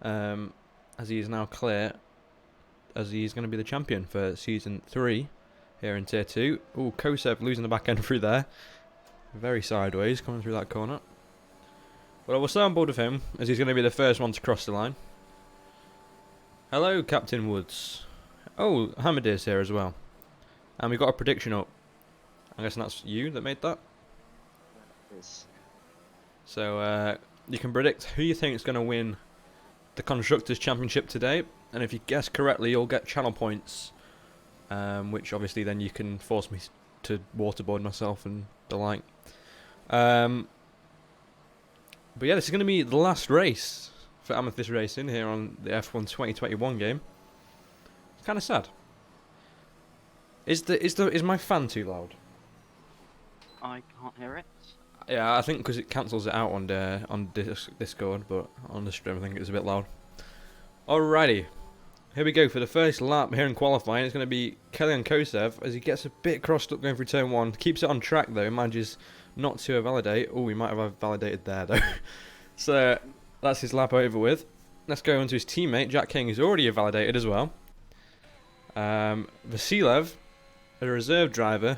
as he is now clear, as he's going to be the champion for Season 3 here in Tier 2. Ooh, Kosev losing the back end through there. Very sideways, coming through that corner. But I will stay on board with him, as he's going to be the first one to cross the line. Hello, Captain Woods. Oh, Hamid is here as well. And we've got a prediction up. I'm guessing that's you that made that? Yes. So, you can predict who you think is going to win the Constructors' Championship today. And if you guess correctly, you'll get channel points. Which obviously then you can force me to waterboard myself and the like. But yeah, this is going to be the last race for Amethyst Racing here on the F1 2021 game. It's kind of sad. Is my fan too loud? I can't hear it. Yeah, I think because it cancels it out on Discord, but on the stream I think it's a bit loud. Alrighty, here we go for the first lap here in qualifying. It's going to be Kellyan Kosev as he gets a bit crossed up going through turn 1. Keeps it on track though, manages not to validate. Oh, he might have validated there though. So that's his lap over with. Let's go on to his teammate, Jack King, who's already validated as well. Vasilev, a reserve driver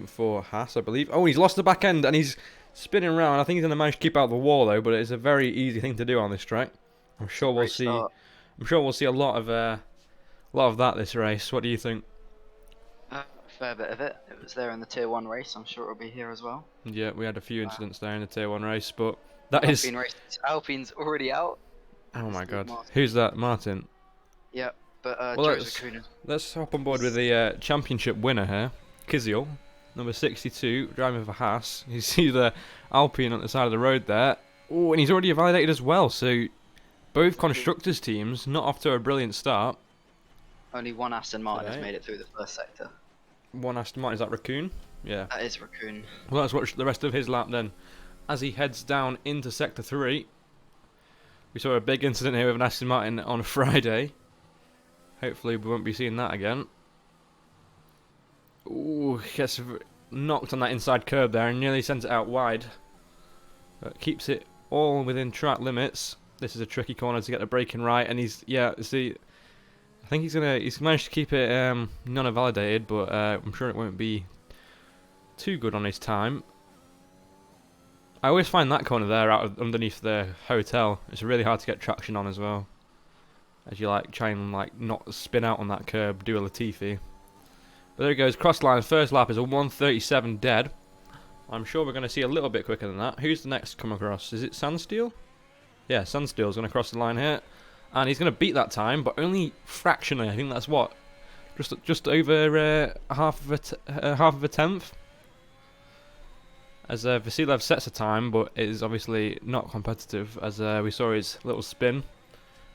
for Haas, I believe. Oh, he's lost the back end and he's spinning around. I think he's going to manage to keep out the wall though, but it's a very easy thing to do on this track. I'm sure we'll see. I'm sure we'll see a lot of that this race. What do you think? A fair bit of it. It was there in the Tier 1 race. I'm sure it'll be here as well. Yeah, we had a few incidents there in the Tier 1 race, but that is... Alpine's already out. Oh my god. Who's that? Martin? Yep, but well, let's hop on board with the championship winner here. Kizil, number 62, driving for Haas. You see the Alpine on the side of the road there. Oh, and he's already validated as well, so both constructors' teams not off to a brilliant start. Only one Aston Martin has made it through the first sector. One Aston Martin, is that Raccoon? Yeah. That is Raccoon. Well, let's watch the rest of his lap then. As he heads down into Sector 3. We saw a big incident here with an Aston Martin on Friday. Hopefully we won't be seeing that again. Ooh, gets knocked on that inside curb there and nearly sends it out wide. But keeps it all within track limits. This is a tricky corner to get the braking right, and he's see, I think he's managed to keep it non-validated, but I'm sure it won't be too good on his time. I always find that corner there underneath the hotel. It's really hard to get traction on as well, as you try and not spin out on that curb, do a Latifi. But there he goes, cross line. First lap is a 1:37 dead. I'm sure we're going to see a little bit quicker than that. Who's the next to come across? Is it Sandsteel? Yeah, Sandsteel's going to cross the line here, and he's going to beat that time, but only fractionally. I think that's what, just over half of a tenth. As Vasilev sets a time, but it is obviously not competitive, as we saw his little spin.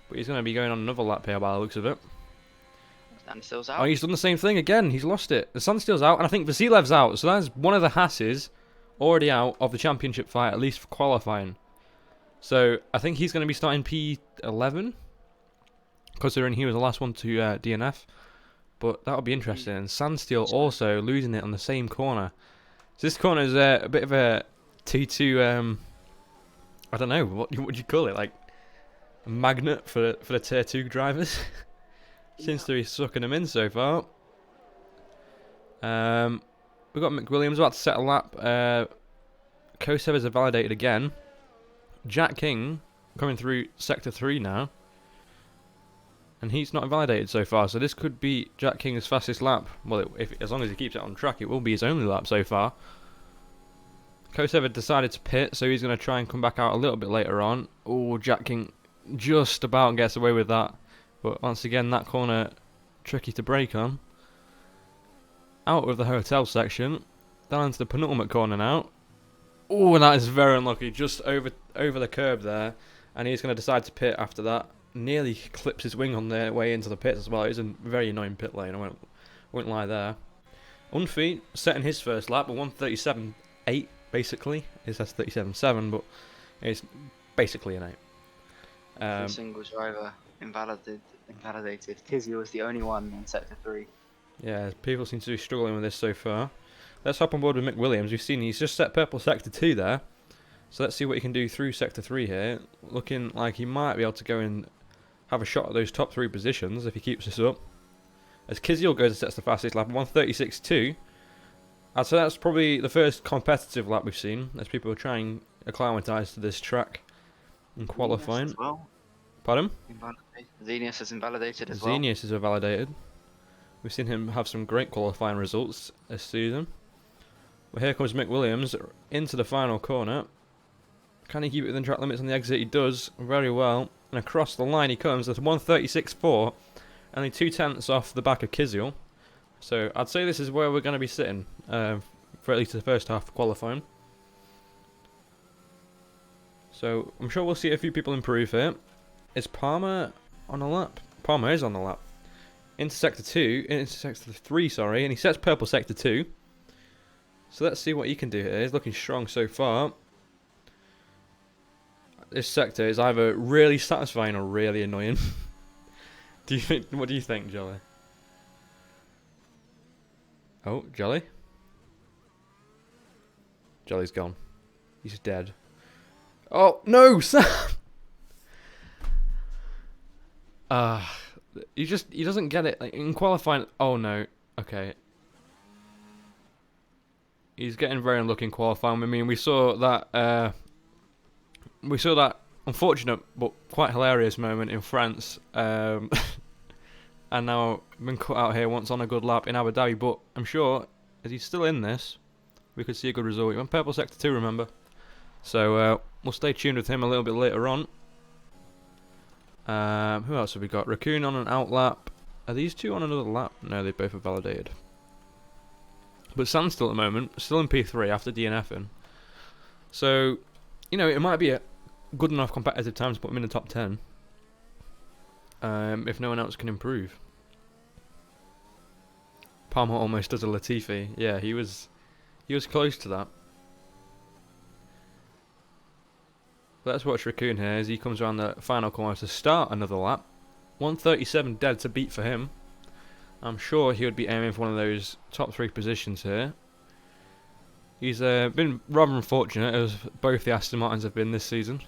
But he's going to be going on another lap here by the looks of it. Sandsteel's out. Oh, he's done the same thing again. He's lost it. The Sandsteel's out, and I think Vasilev's out. So that's one of the Hasses already out of the championship fight, at least for qualifying. So I think he's going to be starting P11, considering he was the last one to DNF. But that'll be interesting. And Sandsteel also losing it on the same corner. So this corner is a bit of a T2. I don't know what would you call it, like a magnet for the Tier 2 drivers. Seems to be sucking them in so far. We've got McWilliams about to set a lap. Kosev is validated again. Jack King coming through Sector 3 now. And he's not validated so far, so this could be Jack King's fastest lap. Well, as long as he keeps it on track, it will be his only lap so far. Kosev had decided to pit, so he's going to try and come back out a little bit later on. Oh, Jack King just about gets away with that. But once again, that corner tricky to brake on. Out of the hotel section. Down into the penultimate corner now. Oh, and that is very unlucky. Just over the curb there. And he's going to decide to pit after that. Nearly clips his wing on their way into the pits as well. It was a very annoying pit lane, I won't lie there. Unfeet setting his first lap, a 1:37.8 basically. It says 37.7, but it's basically an 8. Single driver invalidated. Kizio was the only one in Sector 3. Yeah, people seem to be struggling with this so far. Let's hop on board with Mick Williams. We've seen he's just set purple Sector 2 there. So let's see what he can do through Sector 3 here. Looking like he might be able to go in have a shot at those top 3 positions if he keeps this up. As Kvyat goes and sets the fastest lap, 1:36.2. I'd say that's probably the first competitive lap we've seen, as people are trying to acclimatise to this track in qualifying. As well. Pardon? Zenius is invalidated as well. Zenius is invalidated. We've seen him have some great qualifying results this season. Well, here comes Mick Williams into the final corner. Can he keep it within track limits on the exit? He does very well. And across the line he comes. That's 1:36.4. Only 2/10 off the back of Kvyat. So I'd say this is where we're going to be sitting for at least the first half of qualifying. So I'm sure we'll see a few people improve here. Is Palmer on a lap? Palmer is on the lap. Into sector 3, sorry, and he sets purple sector 2. So let's see what he can do here. He's looking strong so far. This sector is either really satisfying or really annoying. What do you think, Jolly? Oh, Jolly? Jolly's gone. He's dead. Oh, no, Sam! He doesn't get it. Like, in qualifying, oh no, okay. He's getting very unlucky in qualifying. I mean, we saw that unfortunate but quite hilarious moment in France, and now been cut out here once on a good lap in Abu Dhabi. But I'm sure, as he's still in this, we could see a good result. He went purple sector 2, remember? So we'll stay tuned with him a little bit later on. Who else have we got? Raccoon on an out lap. Are these two on another lap? No, they both are validated. But Sam's still at the moment, still in P3 after DNFing. So, you know, it might be a good enough competitive time to put him in the top 10. If no one else can improve. Palmer almost does a Latifi. Yeah, he was close to that. Let's watch Raccoon here as he comes around the final corner to start another lap. 1:37 dead to beat for him. I'm sure he would be aiming for one of those top 3 positions here. He's been rather unfortunate, as both the Aston Martins have been this season.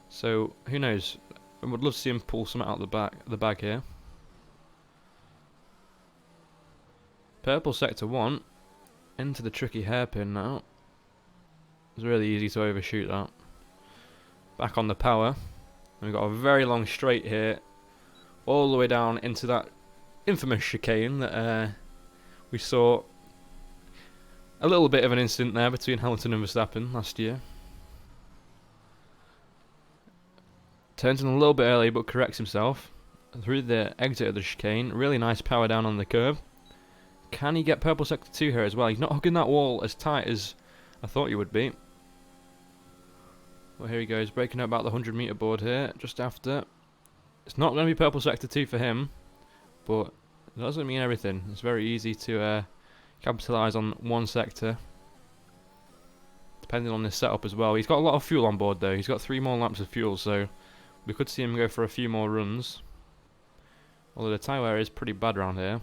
So who knows? I would love to see him pull something out the bag here. Purple sector 1 into the tricky hairpin now. It's really easy to overshoot that. Back on the power. And we've got a very long straight here, all the way down into that infamous chicane that we saw a little bit of an incident there between Hamilton and Verstappen last year. Turns in a little bit early but corrects himself through the exit of the chicane. Really nice power down on the curve. Can he get purple sector 2 here as well? He's not hugging that wall as tight as I thought he would be. Well, here he goes, breaking up about the 100-meter board here, just after. It's not going to be purple sector 2 for him, but it doesn't mean everything. It's very easy to capitalise on one sector, depending on this setup as well. He's got a lot of fuel on board though. He's got 3 more laps of fuel, so we could see him go for a few more runs. Although the tyre wear is pretty bad around here.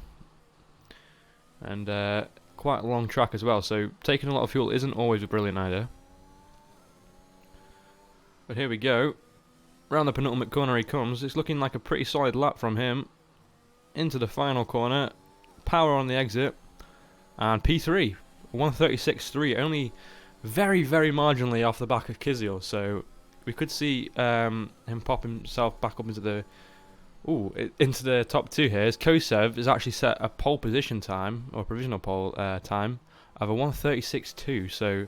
And quite a long track as well, so taking a lot of fuel isn't always a brilliant idea. But here we go. Round the penultimate corner he comes. It's looking like a pretty solid lap from him. Into the final corner. Power on the exit. And P3. 1:36.3. Only very, very marginally off the back of Kvyat. So we could see him pop himself back up into the top 2 here. As Kosev has actually set a pole position time, or provisional pole time, of a 1:36.2. So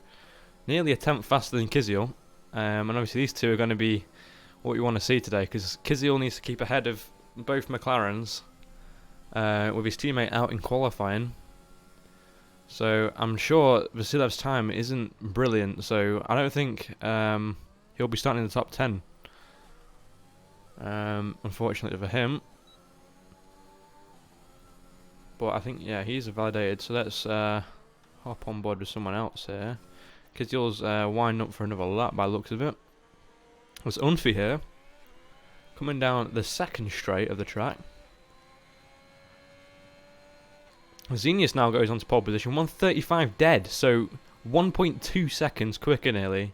nearly a tenth faster than Kvyat. And obviously these two are going to be what we want to see today, because Kvyat needs to keep ahead of both McLarens with his teammate out in qualifying. So I'm sure Vasilev's time isn't brilliant, so I don't think he'll be starting in the top 10. Unfortunately for him. But I think, yeah, he's validated, so let's hop on board with someone else here. Kvyat's winding up for another lap by the looks of it. There's Unfi here, coming down the second straight of the track. Zenius now goes on to pole position, 1:35 dead, so 1.2 seconds quicker nearly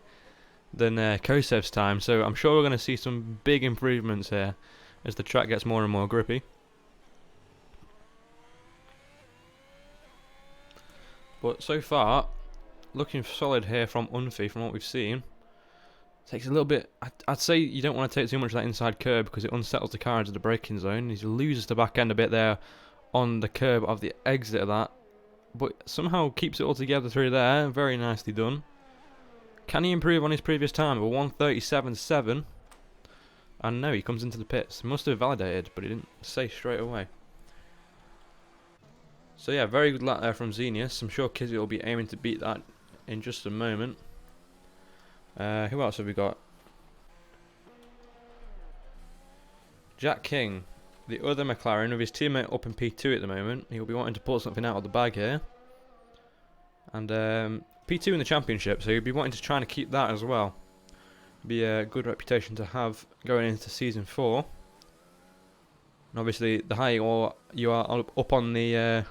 than Kosev's time, so I'm sure we're going to see some big improvements here as the track gets more and more grippy. But so far, looking solid here from Unfi from what we've seen. Takes a little bit, I'd say you don't want to take too much of that inside curb because it unsettles the car into the braking zone. He loses the back end a bit there on the curb of the exit of that, but somehow keeps it all together through there. Very nicely done. Can he improve on his previous time of a 1:37.7? And no, he comes into the pits. He must have validated, but he didn't say straight away. So yeah, very good lap there from Xenius. I'm sure Kizzy will be aiming to beat that in just a moment. Who else have we got? Jack King, the other McLaren, with his teammate up in P2 at the moment. He'll be wanting to pull something out of the bag here. And P2 in the championship, so he'll be wanting to try and keep that as well. Be a good reputation to have going into season 4. And obviously, the higher you are up on the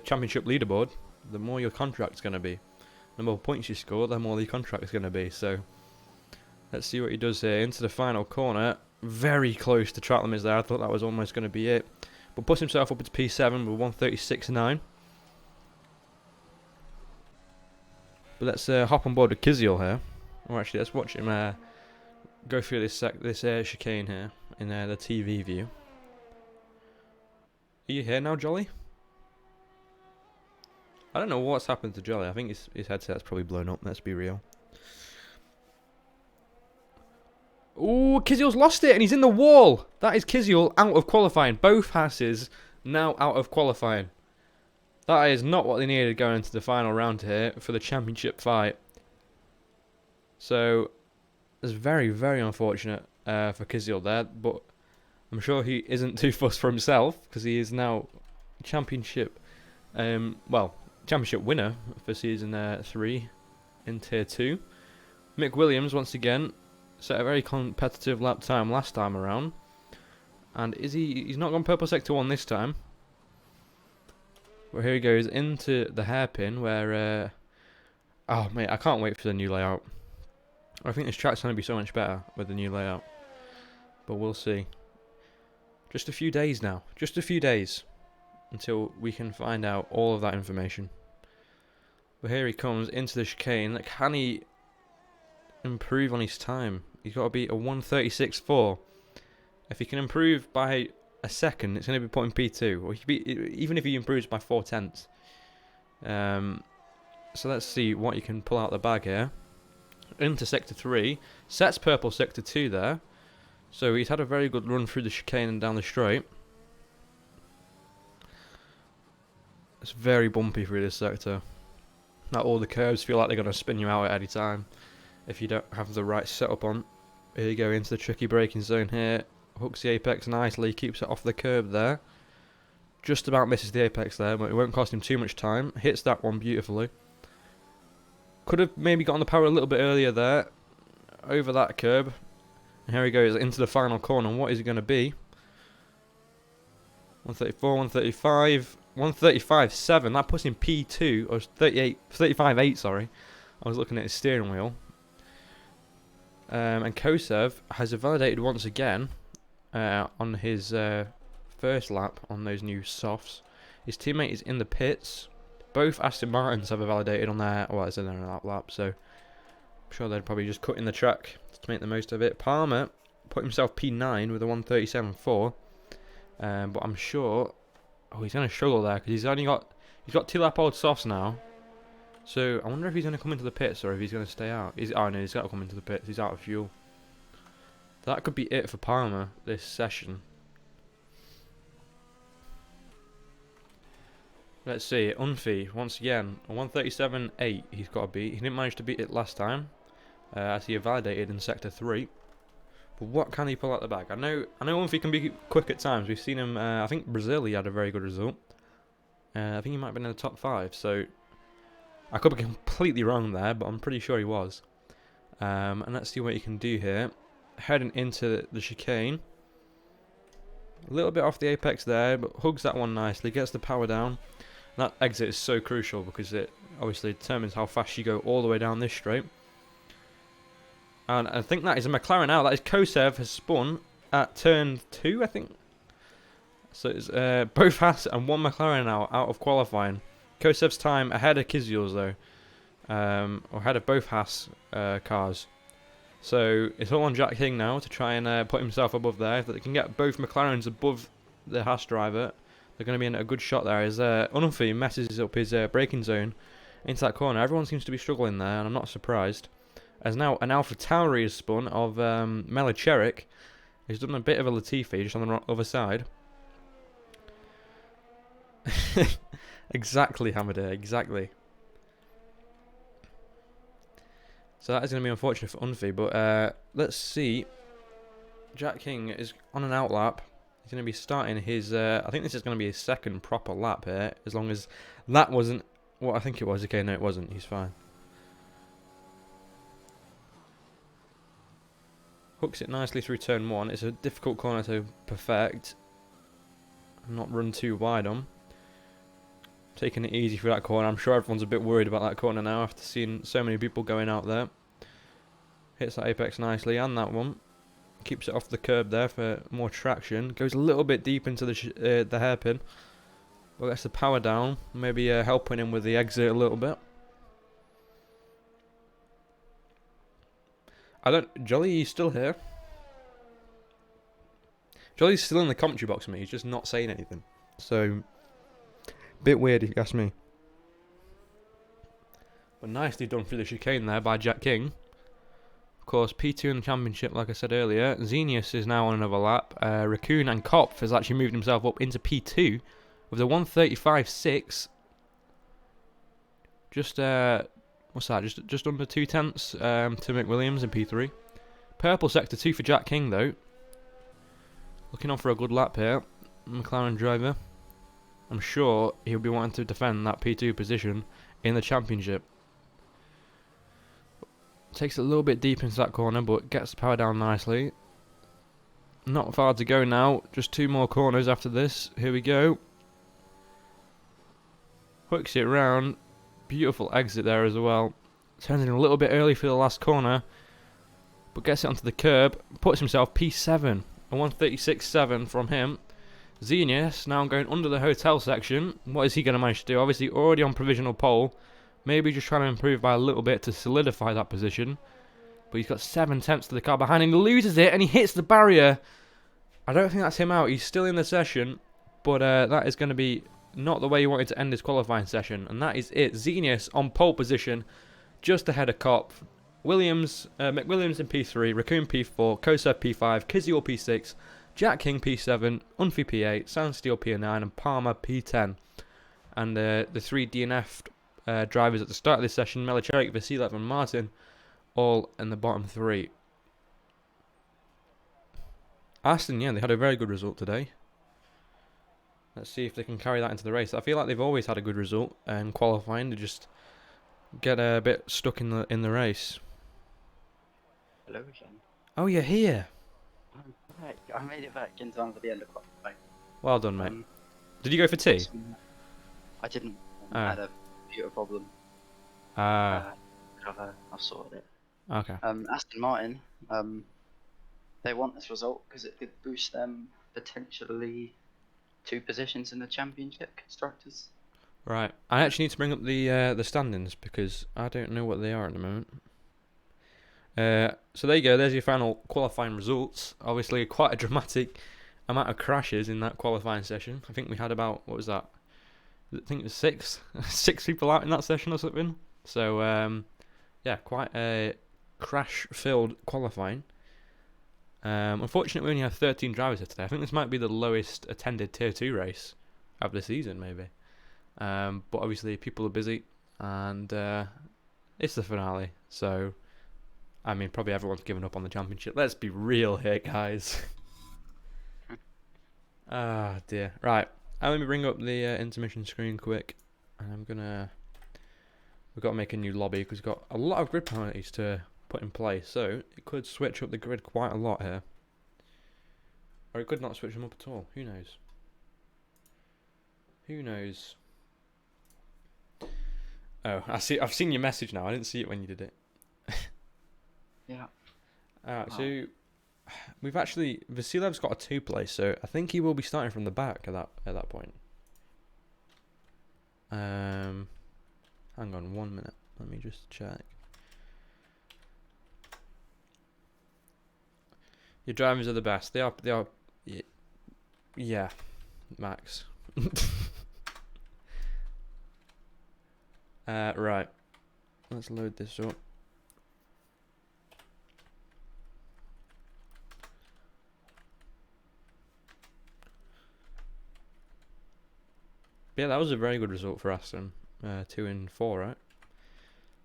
championship leaderboard, the more your contract's going to be. The more points you score, the more the contract is going to be. So let's see what he does here. Into the final corner. Very close to track limits there. I thought that was almost going to be it. But puts himself up to P7 with 1:36.9. But let's hop on board with Kiziel here. Or actually, let's watch him go through this chicane here in the TV view. Are you here now, Jolly? I don't know what's happened to Jolly. I think his headset's probably blown up, let's be real. Ooh, Kiziel's lost it and he's in the wall. That is Kiziel out of qualifying. Both Hasses now out of qualifying. That is not what they needed going into the final round here for the championship fight. So, it's very, very unfortunate for Kiziel there, but I'm sure he isn't too fussed for himself because he is now championship, championship winner for season 3 in tier 2. Mick Williams once again set a very competitive lap time last time around, and he's not gone purple sector 1 this time. Well, here he goes into the hairpin where oh mate, I can't wait for the new layout. I think this track's going to be so much better with the new layout, but we'll see. Just a few days now, just a few days until we can find out all of that information. But here he comes into the chicane. Can he improve on his time? He's got to be a 1:36.4. If he can improve by a second, it's going to be put in P2. Or he could be, even if he improves by 4/10. So let's see what he can pull out the bag here. Into sector 3, sets purple sector 2 there. So he's had a very good run through the chicane and down the straight. It's very bumpy through this sector. Now all the curves feel like they're going to spin you out at any time if you don't have the right setup on. Here you go into the tricky braking zone here. Hooks the apex nicely, keeps it off the curb there. Just about misses the apex there, but it won't cost him too much time. Hits that one beautifully. Could have maybe gotten the power a little bit earlier there. Over that curb. And here he goes into the final corner. What is it going to be? 134, 135, 135.7. That puts him P2, or 35.8, sorry. I was looking at his steering wheel. And Kosev has validated once again on his first lap on those new softs. His teammate is in the pits. Both Aston Martins have validated on their, well, it's in their lap, so I'm sure they'd probably just cut in the track to make the most of it. Palmer put himself P9 with a 1:37.4, but I'm sure, he's going to struggle there because he's got 2 lap old softs now. So I wonder if he's going to come into the pits or if he's going to stay out. Oh no, he's got to come into the pits. He's out of fuel. That could be it for Palmer this session. Let's see, Unfi, once again, a 1:37.8 he's got to beat. He didn't manage to beat it last time, as he validated in Sector 3. But what can he pull out the bag? I know Unfi can be quick at times. We've seen him, I think Brazil, he had a very good result. I think he might have been in the top 5, so I could be completely wrong there, but I'm pretty sure he was. And let's see what he can do here. Heading into the chicane. A little bit off the apex there, but hugs that one nicely, gets the power down. That exit is so crucial because it obviously determines how fast you go all the way down this straight. And I think that is a McLaren out. That is Kosev has spun at turn 2, I think. So it's both Haas and one McLaren now out of qualifying. Kosev's time ahead of Kvyat's though. Or ahead of both Haas cars. So it's all on Jack King now to try and put himself above there. If they can get both McLarens above the Haas driver, they're going to be in a good shot there. As Unfi messes up his braking zone into that corner. Everyone seems to be struggling there, and I'm not surprised. As now an Alpha Tauri is spun of Melicherik. He's done a bit of a Latifi just on the other side. Exactly, Hamada, exactly. So that is going to be unfortunate for Unfi, but let's see. Jack King is on an outlap. He's going to be starting his, I think this is going to be his second proper lap here, as long as that wasn't what I think it was. Okay, no it wasn't, he's fine. Hooks it nicely through turn 1. It's a difficult corner to perfect. Not run too wide on. Taking it easy through that corner. I'm sure everyone's a bit worried about that corner now after seeing so many people going out there. Hits that apex nicely, and that one. Keeps it off the curb there for more traction. Goes a little bit deep into the hairpin. But gets the power down. Maybe helping him with the exit a little bit. Jolly's still here. Jolly's still in the commentary box for me. He's just not saying anything. So, bit weird if you ask me. But nicely done through the chicane there by Jack King. Of course, P2 in the championship, like I said earlier. Xenius is now on another lap. Raccoon and Kopf has actually moved himself up into P2 with a 1:35.6. Just what's that? Just under 2/10 to McWilliams in P3. Purple sector 2 for Jack King though. Looking on for a good lap here. McLaren driver. I'm sure he'll be wanting to defend that P2 position in the championship. Takes it a little bit deep into that corner, but gets the power down nicely. Not far to go now. Just 2 more corners after this. Here we go. Hooks it round. Beautiful exit there as well. Turns in a little bit early for the last corner, but gets it onto the curb. Puts himself P7. A 1:36.7 from him. Xenius now going under the hotel section. What is he going to manage to do? Obviously already on provisional pole. Maybe just trying to improve by a little bit to solidify that position. But he's got 7/10 to the car behind him. He loses it and he hits the barrier. I don't think that's him out. He's still in the session. But that is going to be not the way he wanted to end his qualifying session. And that is it. Xenius on pole position. Just ahead of Kopf. McWilliams in P3. Raccoon P4. Kosev P5. Kvyat P6. Jack King P7. Unfi P8. Sandsteel P9. And Palmer P10. And the 3 DNF drivers at the start of this session, Melicherik, Vasilev and Martin, all in the bottom 3. Aston, yeah, they had a very good result today. Let's see if they can carry that into the race. I feel like they've always had a good result in qualifying. They just get a bit stuck in the race. Hello again. Oh, you're here. I'm back. I made it back in time for the end of qualifying. Well done, mate. Did you go for tea? I didn't. I had a computer problem. I've I've sorted it. okay. Aston Martin, they want this result because it could boost them potentially 2 positions in the championship constructors. Right. I actually need to bring up the standings because I don't know what they are at the moment. So there you go. There's your final qualifying results. Obviously, quite a dramatic amount of crashes in that qualifying session. I think we had about, what was that? I think it was 6 people out in that session or something. So yeah, quite a crash-filled qualifying. Unfortunately, we only have 13 drivers here today. I think this might be the lowest attended Tier 2 race of the season, maybe. But obviously, people are busy, and it's the finale. So, I mean, probably everyone's given up on the championship. Let's be real here, guys. Ah, dear. Right. Let me bring up the intermission screen quick. And we've got to make a new lobby because we've got a lot of grid penalties to put in place. So, it could switch up the grid quite a lot here. Or it could not switch them up at all. Who knows? Who knows? Oh, I've seen your message now. I didn't see it when you did it. Yeah. So we've actually Vasilev's got a 2-place, so I think he will be starting from the back at that point. Hang on 1 minute. Let me just check. Your drivers are the best. They are. Yeah, Max. Right. Let's load this up. Yeah, that was a very good result for Aston. 2 and 4, right?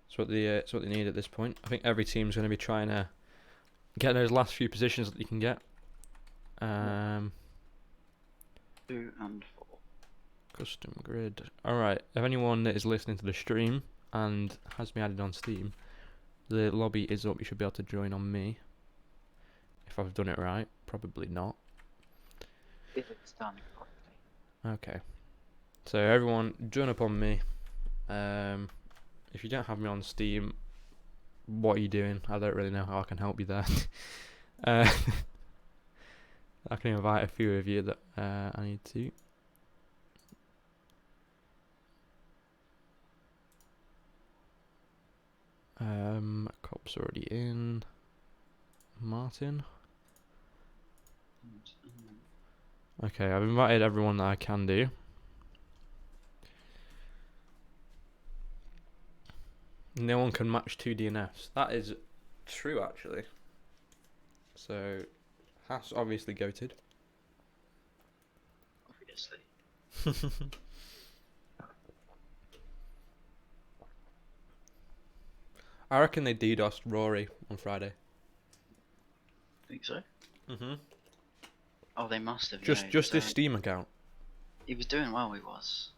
It's what they need at this point. I think every team's going to be trying to get those last few positions that you can get. 2 and 4. Custom grid. Alright, if anyone that is listening to the stream and has me added on Steam, the lobby is up. You should be able to join on me. If I've done it right. Probably not. If it's done properly. Okay. So everyone, join up on me. If you don't have me on Steam, what are you doing? I don't really know how I can help you there. I can invite a few of you that I need to. Cop's already in. Martin. Okay, I've invited everyone that I can do. No one can match 2 DNFs. That is true, actually. So, Haas obviously goated. Obviously. I reckon they DDoSed Rory on Friday. Think so? Mhm. Oh, they must have. Just his Steam account. He was doing well. He was.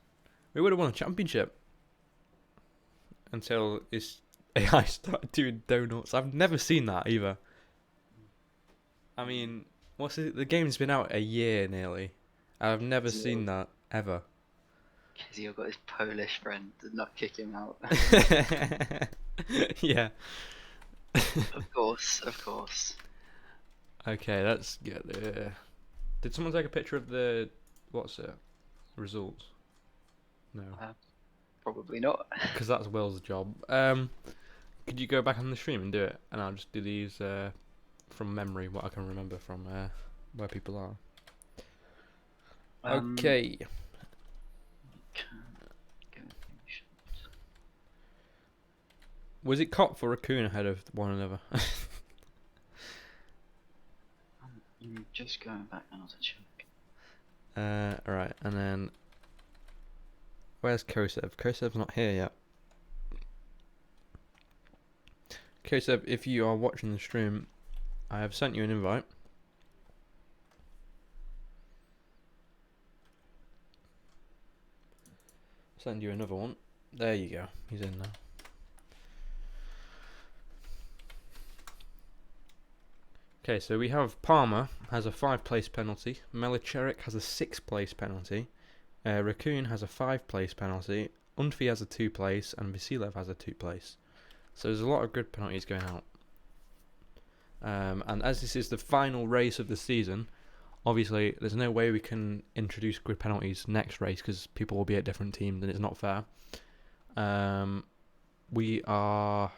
We would have won a championship. Until his AI started doing donuts. I've never seen that either. I mean, the game's been out a year nearly. I've never seen that ever. Because you've got his Polish friend to not kick him out. Yeah. Of course. Okay, let's get there. Did someone take a picture of the results? No. Probably not. Because that's Will's job. Could you go back on the stream and do it, and I'll just do these from memory, what I can remember from where people are. Okay. Was it Cop for Raccoon ahead of one another? I'm just going back now to check. Alright, and then where's Kosev? Kosev's not here yet. Kosev, if you are watching the stream, I have sent you an invite. Send you another one. There you go. He's in now. Okay, so we have Palmer has a 5-place penalty. Melicheric has a 6-place penalty. Raccoon has a 5-place penalty. Unfi has a 2-place, and Vasilev has a 2-place. So there's a lot of good penalties going out. And as this is the final race of the season, obviously there's no way we can introduce grid penalties next race because people will be at different teams and it's not fair. We are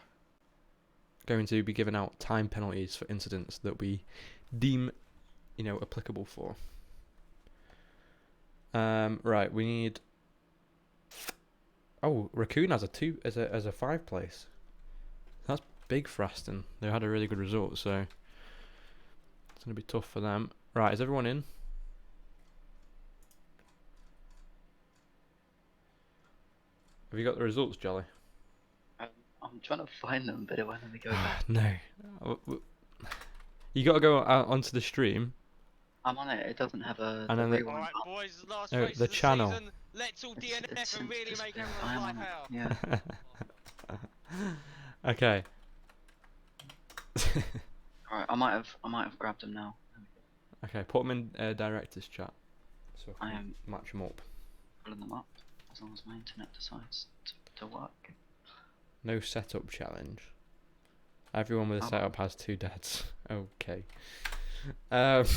going to be giving out time penalties for incidents that we deem, applicable for. Right, we need. Oh, Raccoon has a 5-place. That's big for Aston. They had a really good result, so it's going to be tough for them. Right, is everyone in? Have you got the results, Jolly? I'm trying to find them, but it won't let me go back. No. You got to go onto the stream. I'm on it. It doesn't have a. And then Alright, boys, last race the of the channel. season. Let's all DNF and really make everyone's life out. Yeah. Okay. Alright, I might have grabbed them now. Okay, put them in director's chat. So I am match them up. pulling them up as long as my internet decides to work. No setup challenge. Everyone with a Oh. setup has 2 deads. Okay. Right,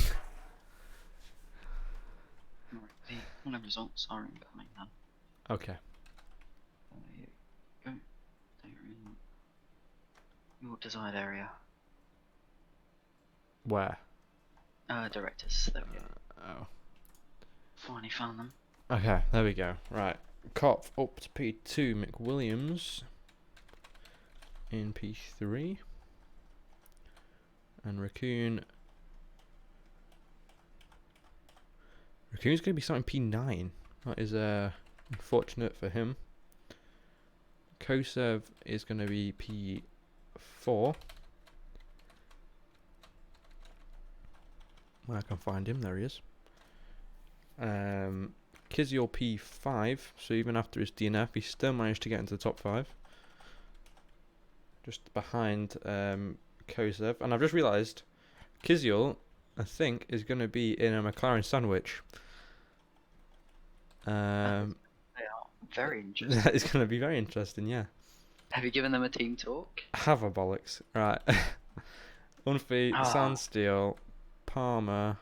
the final results are incoming now. Okay. Here you go. They're in your desired area. Where? Directors. There we go. Oh. Finally found them. Okay, there we go. Right. Cop up to P2, McWilliams in P3. And Raccoon's going to be starting P9. That is unfortunate for him. Kosev is going to be P4. Where I can find him, there he is. Kiziol P5, so even after his DNF, he still managed to get into the top 5. Just behind Kosev. And I've just realised, Kiziol, I think, is going to be in a McLaren sandwich. They are very interesting. That is going to be very interesting, yeah. Have you given them a team talk? Have a bollocks. Right. Unfi, Sandsteel, Palmer.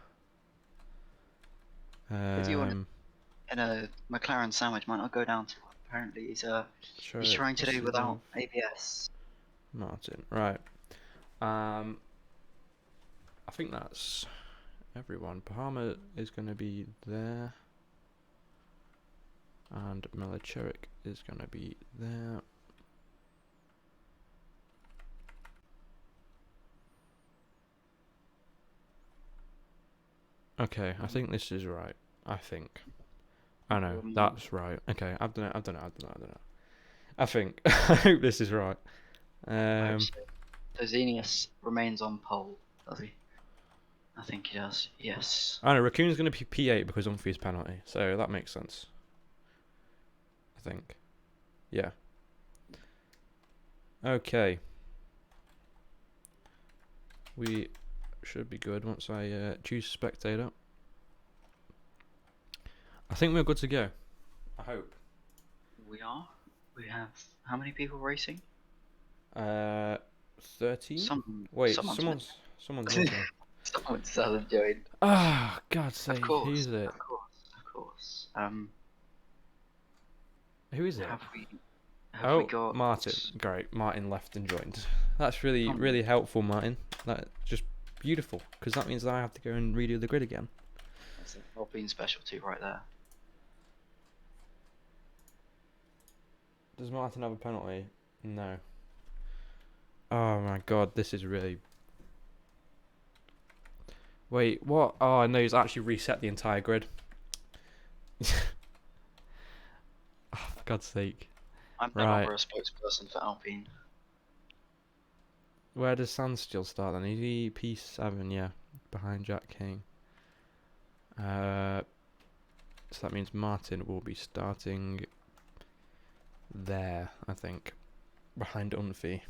In a McLaren sandwich might not go down too well. Apparently he's trying to do without ABS. Martin. Right. I think that's everyone. Palmer is going to be there. And Milicevic is going to be there. Okay, I think this is right. I think. I know, that's right. Okay, I've done it. I think. I hope this is right. So Zenius remains on pole, does he? I think he does, yes. I know, Raccoon's going to be P8 because Humphrey's penalty, so that makes sense. I think. Yeah. Okay. We should be good once I choose spectator. I think we're good to go. I hope. We are. We have how many people racing? 13? Wait, someone's someone hasn't joined. Ah, God's sake, Of course, who's it? of course. Who is it? Have we got Martin. Great, Martin left and joined. That's really helpful, Martin. That's just beautiful, because that means that I have to go and redo the grid again. That's an Alpine specialty right there. Does Martin have a penalty? No. Oh my God, this is really... Wait, what? Oh no, he's actually reset the entire grid. Oh, for God's sake. I'm no longer a spokesperson for Alpine. Where does Sandsteel start then? Is he P7? Yeah, behind Jack King. So that means Martin will be starting there, I think, behind Unfi.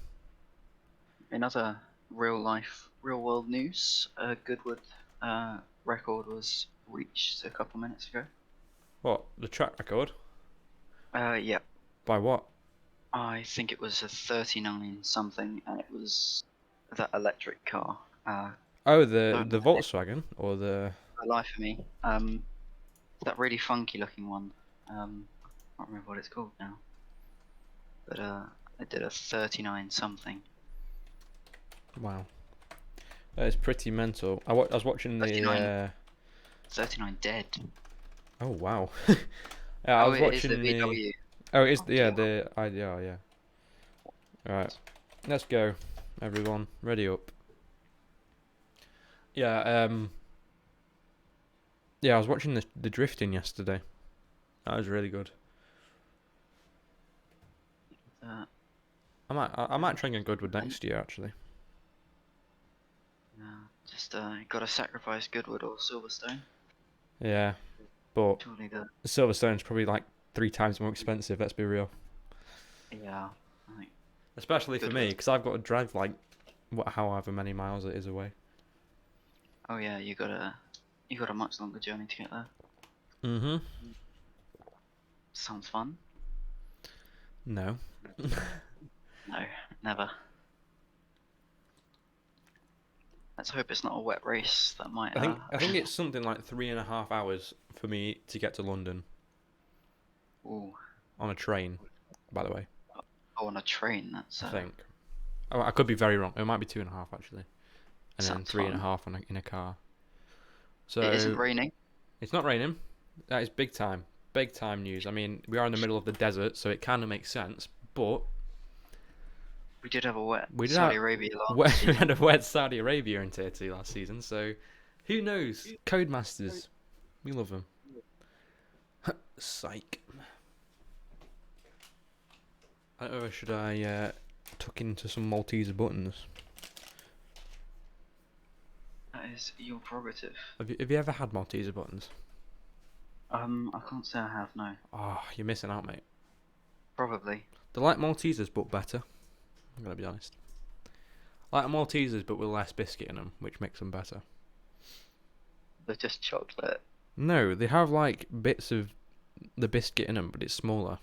In other real world news, Goodwood record was reached a couple minutes ago. What, the track record? Yeah. By what? I think it was a 39 something, and it was that electric car. Oh, the Volkswagen or the... For life of me, that really funky looking one. I can't remember what it's called now. But it did a 39 something. Wow. That is pretty mental. I was watching 39. the... 39 dead. Oh, wow. Yeah, I was watching the VW. Oh, it is, yeah, the IDR, yeah. Alright. Let's go, everyone. Ready up. Yeah, yeah, I was watching the drifting yesterday. That was really good. I might try and get Goodwood next year, actually. Just gotta sacrifice Goodwood or Silverstone. Yeah, but Surely Silverstone's probably like 3 times more expensive, let's be real. Yeah, I think. Especially for me, because I've got to drive like however many miles it is away. Oh yeah, you got a much longer journey to get there. Mhm. Sounds fun. No. No, never. Let's hope it's not a wet race. That might. I think it's something like 3.5 hours for me to get to London. Ooh. On a train, by the way. Oh, on a train. That's. I think. Oh, I could be very wrong. It might be 2.5 actually, and then Sounds 3.5 in a car. So it isn't raining. It's not raining. That is big time news. I mean, we are in the middle of the desert, so it kind of makes sense. But We did have a wet we did Saudi have Arabia last we season. had a wet Saudi Arabia in Tier 2 last season, so who knows? Codemasters, we love them. Psych. I don't know, should I tuck into some Malteser buttons? That is your prerogative. Have you ever had Malteser buttons? I can't say I have, no. Oh, you're missing out, mate. Probably. They're like Maltesers, but better. I'm gonna be honest. Like Maltesers, but with less biscuit in them, which makes them better. They're just chocolate. No, they have like bits of the biscuit in them, but it's smaller.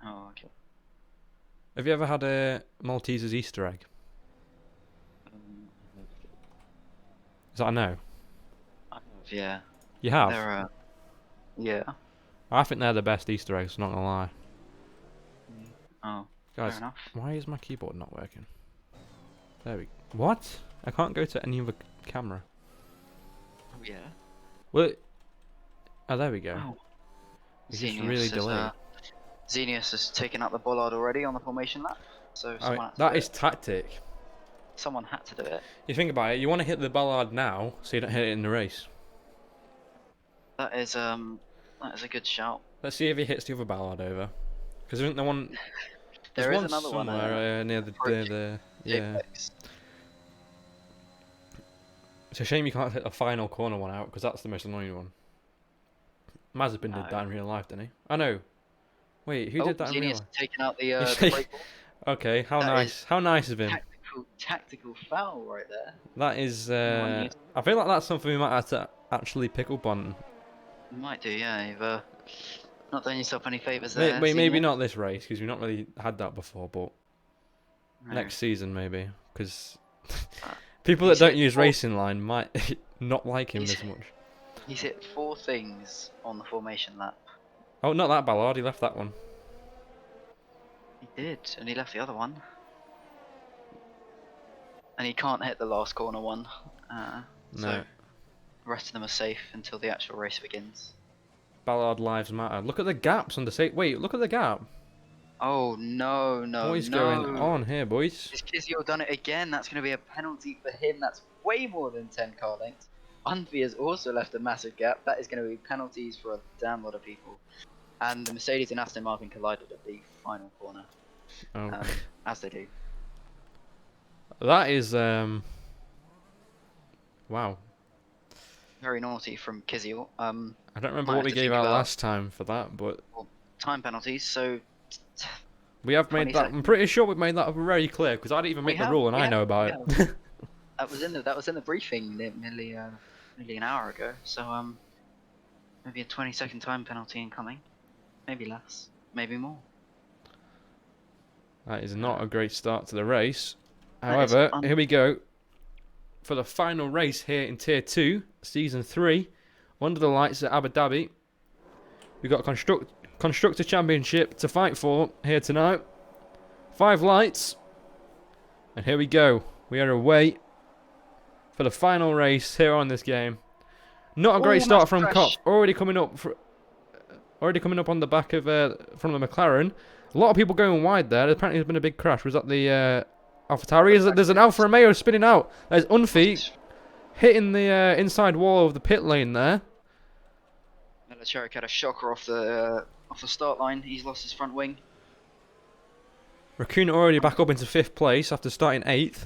Oh, okay. Have you ever had a Maltesers Easter egg? Is that a no? I have, yeah. You have? They're, yeah. I think they're the best Easter eggs, not gonna lie. Oh, Guys, fair enough. why is my keyboard not working? There we go. What? I can't go to any other camera. Oh, yeah. Well, oh, there we go. Oh. It's just really delayed. Xenius has taken out the bollard already on the formation lap. So Oh, someone had to that do is it. tactic. Someone had to do it. You think about it, you want to hit the ballard now, so you don't hit it in the race. That is a good shout. Let's see if he hits the other ballard over. Because isn't the one... There There's is another one somewhere near the yeah. Apex. It's a shame you can't hit the final corner one out, because that's the most annoying one. Mazepin No. did that in real life, didn't he? I know. Wait, who did that in real Xenius life? taking out the He's brake ball. Okay, how That nice. How nice of him. Tactical foul right there. That is... Anyone I feel like that's something we might have to actually pick up on. You might do, yeah. You've not done yourself any favours there. Maybe Xenius. not this race, because we've not really had that before, but No. next season maybe. Because Uh, people that he's don't hit use four- Racing Line might not like him He's- as much. He's hit 4 things on the formation lap. Oh, not that Ballard, he left that one. He did, and he left the other one. And he can't hit the last corner one. So No. the rest of them are safe until the actual race begins. Ballard lives matter. Look at the gaps on the safe. Wait, look at the gap. Oh no, no, What is no. going on here, boys? Has Kizio done it again? That's going to be a penalty for him. That's way more than 10 car lengths. Unvi has also left a massive gap. That is going to be penalties for a damn lot of people. And the Mercedes and Aston Martin collided at the final corner, Oh. as they do. That is wow. Very naughty from Kizio. I don't remember Might what have we to gave think out about- last time for that, but Time penalties, so we have made 20 that. I'm seconds. pretty sure we've made that very clear because I didn't even We make the have, rule and we I have, know about we it. that was in the briefing nearly an hour ago. So maybe a 20-second time penalty incoming, maybe less, maybe more. That is not a great start to the race. That is However, here we go for the final race here in Tier 2, Season 3, under the lights at Abu Dhabi. We've got Constructor Championship to fight for here tonight. 5 lights. And here we go. We are away for the final race here on this game. Not a great Ooh, start nice from crash. Kopp. Already coming up on the back of from the McLaren. A lot of people going wide there. Apparently there's been a big crash. Was that the AlphaTauri? There's an Alfa Romeo spinning out. There's Unfi hitting the inside wall of the pit lane there. Melacheric had a shocker off the start line. He's lost his front wing. Raccoon already back up into 5th place after starting 8th.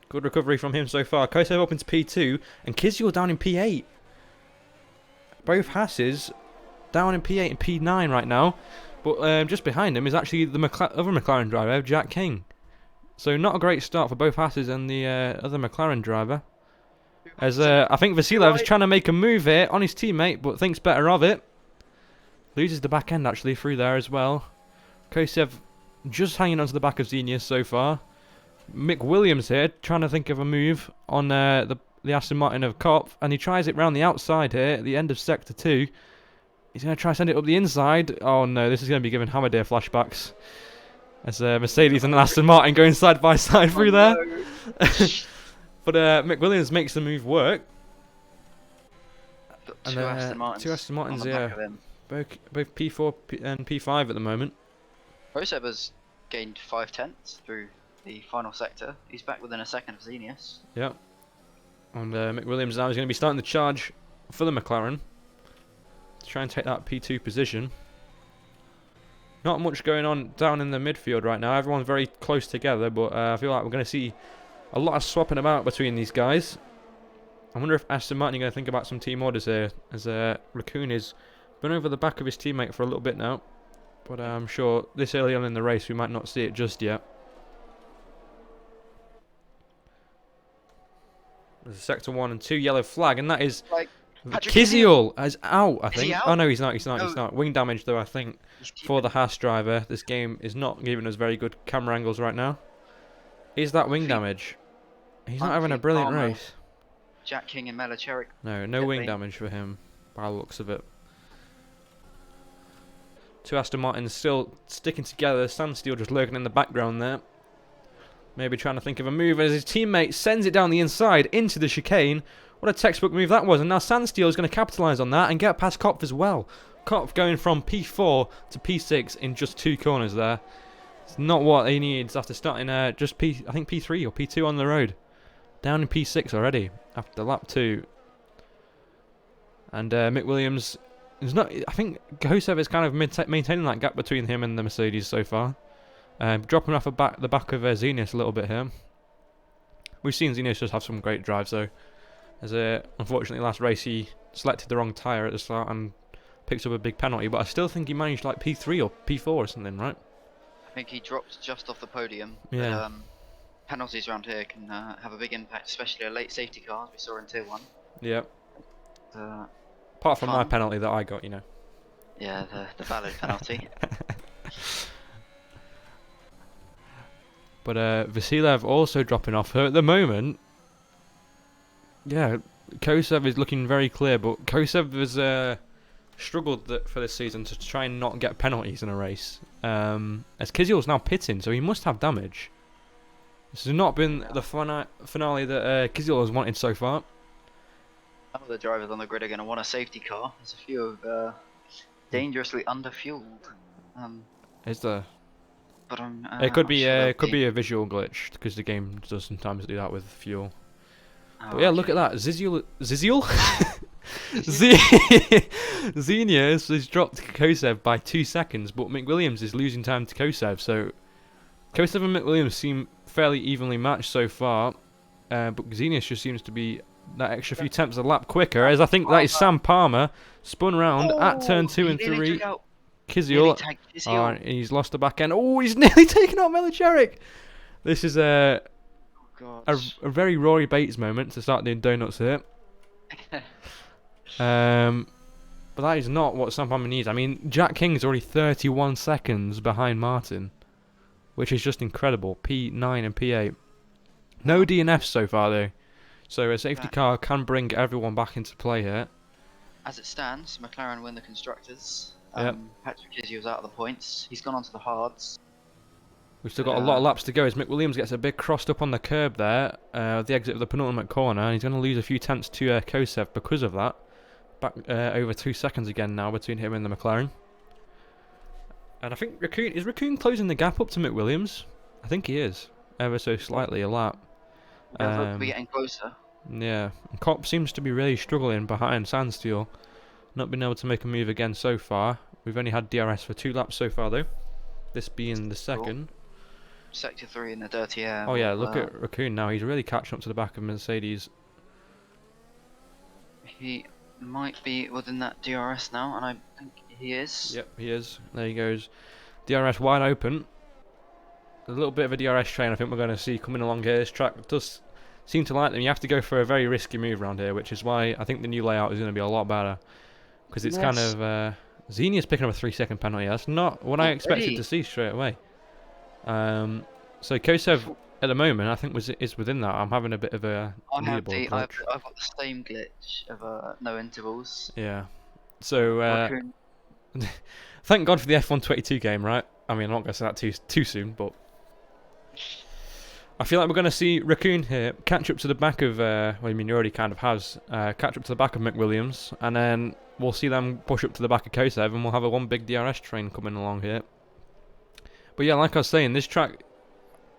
Good recovery from him so far. Kosev up into P2 and Kizio down in P8. Both Hasses down in P8 and P9 right now. But just behind him is actually the other McLaren driver, Jack King. So not a great start for both Hasses and the other McLaren driver. As I think Vasilev is trying to make a move here on his teammate, but thinks better of it. Loses the back end actually through there as well. Kosev just hanging onto the back of Xenius so far. Mick Williams here, trying to think of a move on the Aston Martin of Kopf, and he tries it round the outside here at the end of Sector 2. He's going to try to send it up the inside. Oh no, this is going to be giving Hamadair flashbacks. As Mercedes and Aston Martin going side by side through there. No. But Mick Williams makes the move work. Got And two Aston Martins. two Aston Martins, on the back yeah. of him. Both P4 and P5 at the moment. Koseb has gained 5/10 through the final sector. He's back within a second of Xenius. Yeah. And Mick Williams now is going to be starting the charge for the McLaren to try and take that P2 position. Not much going on down in the midfield right now. Everyone's very close together, but I feel like we're going to see a lot of swapping about between these guys. I wonder if Aston Martin are going to think about some team orders here, as Raccoon has been over the back of his teammate for a little bit now. But I'm sure this early on in the race we might not see it just yet. There's a Sector 1 and 2 yellow flag, and that is Like, Patrick Kiziel is out, I Is think. he out? Oh no, he's not. He's No. not. Wing damage though, I think, he's for the keeping- Haas driver. This game is not giving us very good camera angles right now. Is that wing Feet. damage? He's not Front having a feet brilliant armour. race. Jack King and Melicheric. No wing Definitely. damage for him, by the looks of it. Two Aston Martins still sticking together. Sandsteel just lurking in the background there. Maybe trying to think of a move as his teammate sends it down the inside into the chicane. What a textbook move that was. And now Sandsteel is going to capitalise on that and get past Kopf as well. Kopf going from P4 to P6 in just 2 corners there. It's not what he needs after starting just I think P3 or P2 on the road. Down in P6 already after lap 2. And Mick Williams is not. I think Kosev is kind of maintaining that gap between him and the Mercedes so far. Dropping off the back of Xenius a little bit here. We've seen Xenius just have some great drives though. As unfortunately last race he selected the wrong tyre at the start and picked up a big penalty, but I still think he managed like P3 or P4 or something, right? I think he dropped just off the podium. Yeah. But, penalties around here can have a big impact, especially a late safety car, as we saw in Tier 1. Yeah. Uh, Apart from my fun. penalty that I got, you know. yeah, the valid penalty. But Vasilev also dropping off her at the moment. Yeah, Kosev is looking very clear, but Kosev has struggled for this season to try and not get penalties in a race. As Kiziel's now pitting, so he must have damage. This has not been the finale that Kiziel has wanted so far. Some of the drivers on the grid are going to want a safety car. There's a few of dangerously underfueled. Is there? But I'm. It could I'm be sure it they'll could be a visual glitch because the game does sometimes do that with fuel. Oh, But yeah, look at okay. that. Ziziel? Xenius has dropped Kosev by 2 seconds, but McWilliams is losing time to Kosev. So Kosev and McWilliams seem fairly evenly matched so far. But Xenius just seems to be that extra few tenths a lap quicker, as I think that is Sam Palmer spun round at turn 2 and 3. Kiziel, Kiziel. he's lost the back end. Oh, he's nearly taken out Melicheric. This is a very Rory Bates moment to start doing donuts here. But that is not what Sam Palmer needs. I mean, Jack King is already 31 seconds behind Martin, which is just incredible. P9 and P8. No DNFs so far though, so a safety car can bring everyone back into play here. As it stands, McLaren win the constructors. Yep. Patrick Kiziel's out of the points. He's gone on to the hards. We've still got a lot of laps to go as Mick Williams gets a bit crossed up on the curb there, at the exit of the penultimate corner, and he's going to lose a few tenths to Kosev because of that. Back over 2 seconds again now between him and the McLaren. And I think Raccoon closing the gap up to Mick Williams? I think he is, ever so slightly a lap. Does look to be getting closer. Yeah, and Kopf seems to be really struggling behind Sandsteel. Not been able to make a move again so far. We've only had DRS for 2 laps so far though. This being the second. Sector 3 in the dirty air. Oh yeah, look at Raccoon now. He's really catching up to the back of Mercedes. He might be within that DRS now, and I think he is. Yep, he is. There he goes. DRS wide open. A little bit of a DRS train I think we're going to see coming along here. This track does seem to like them. You have to go for a very risky move around here, which is why I think the new layout is going to be a lot better. Because it's kind of... Xenia's picking up a 3-second penalty. That's not what I expected to see straight away. So Kosev at the moment, I think is within that. I'm having a bit of a I have leaderboard I've glitch. got the same glitch of no intervals. Yeah. So Raccoon. thank God for the F122 game, right? I mean, I'm not gonna say that too soon, but I feel like we're gonna see Raccoon here catch up to the back of. Well, I mean, he already kind of has. Catch up to the back of McWilliams, and then we'll see them push up to the back of Kosev, and we'll have a one big DRS train coming along here. But yeah, like I was saying, this track,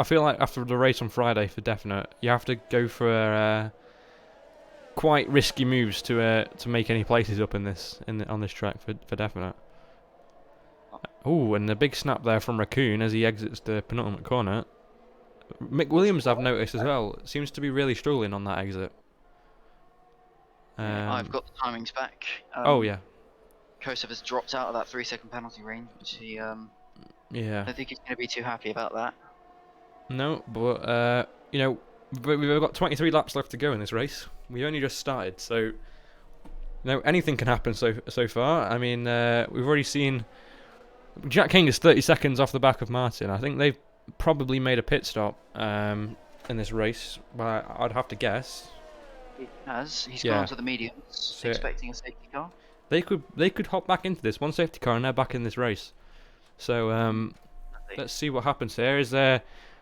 I feel like after the race on Friday, for definite, you have to go for quite risky moves to make any places up on this track for definite. Oh, and the big snap there from Raccoon as he exits the penultimate corner. McWilliams, I've noticed as well, seems to be really struggling on that exit. I've got the timings back. Oh yeah. Kosev has dropped out of that 3-second penalty range. He Yeah. I don't think he's going to be too happy about that. No, but you know, we've got 23 laps left to go in this race. We only just started, so you know anything can happen so far. I mean, we've already seen Jack King is 30 seconds off the back of Martin. I think they've probably made a pit stop in this race, but I'd have to guess. He has. He's Yeah. gone to the mediums, expecting a safety car. They could hop back into this one safety car and they're back in this race. So let's see what happens here.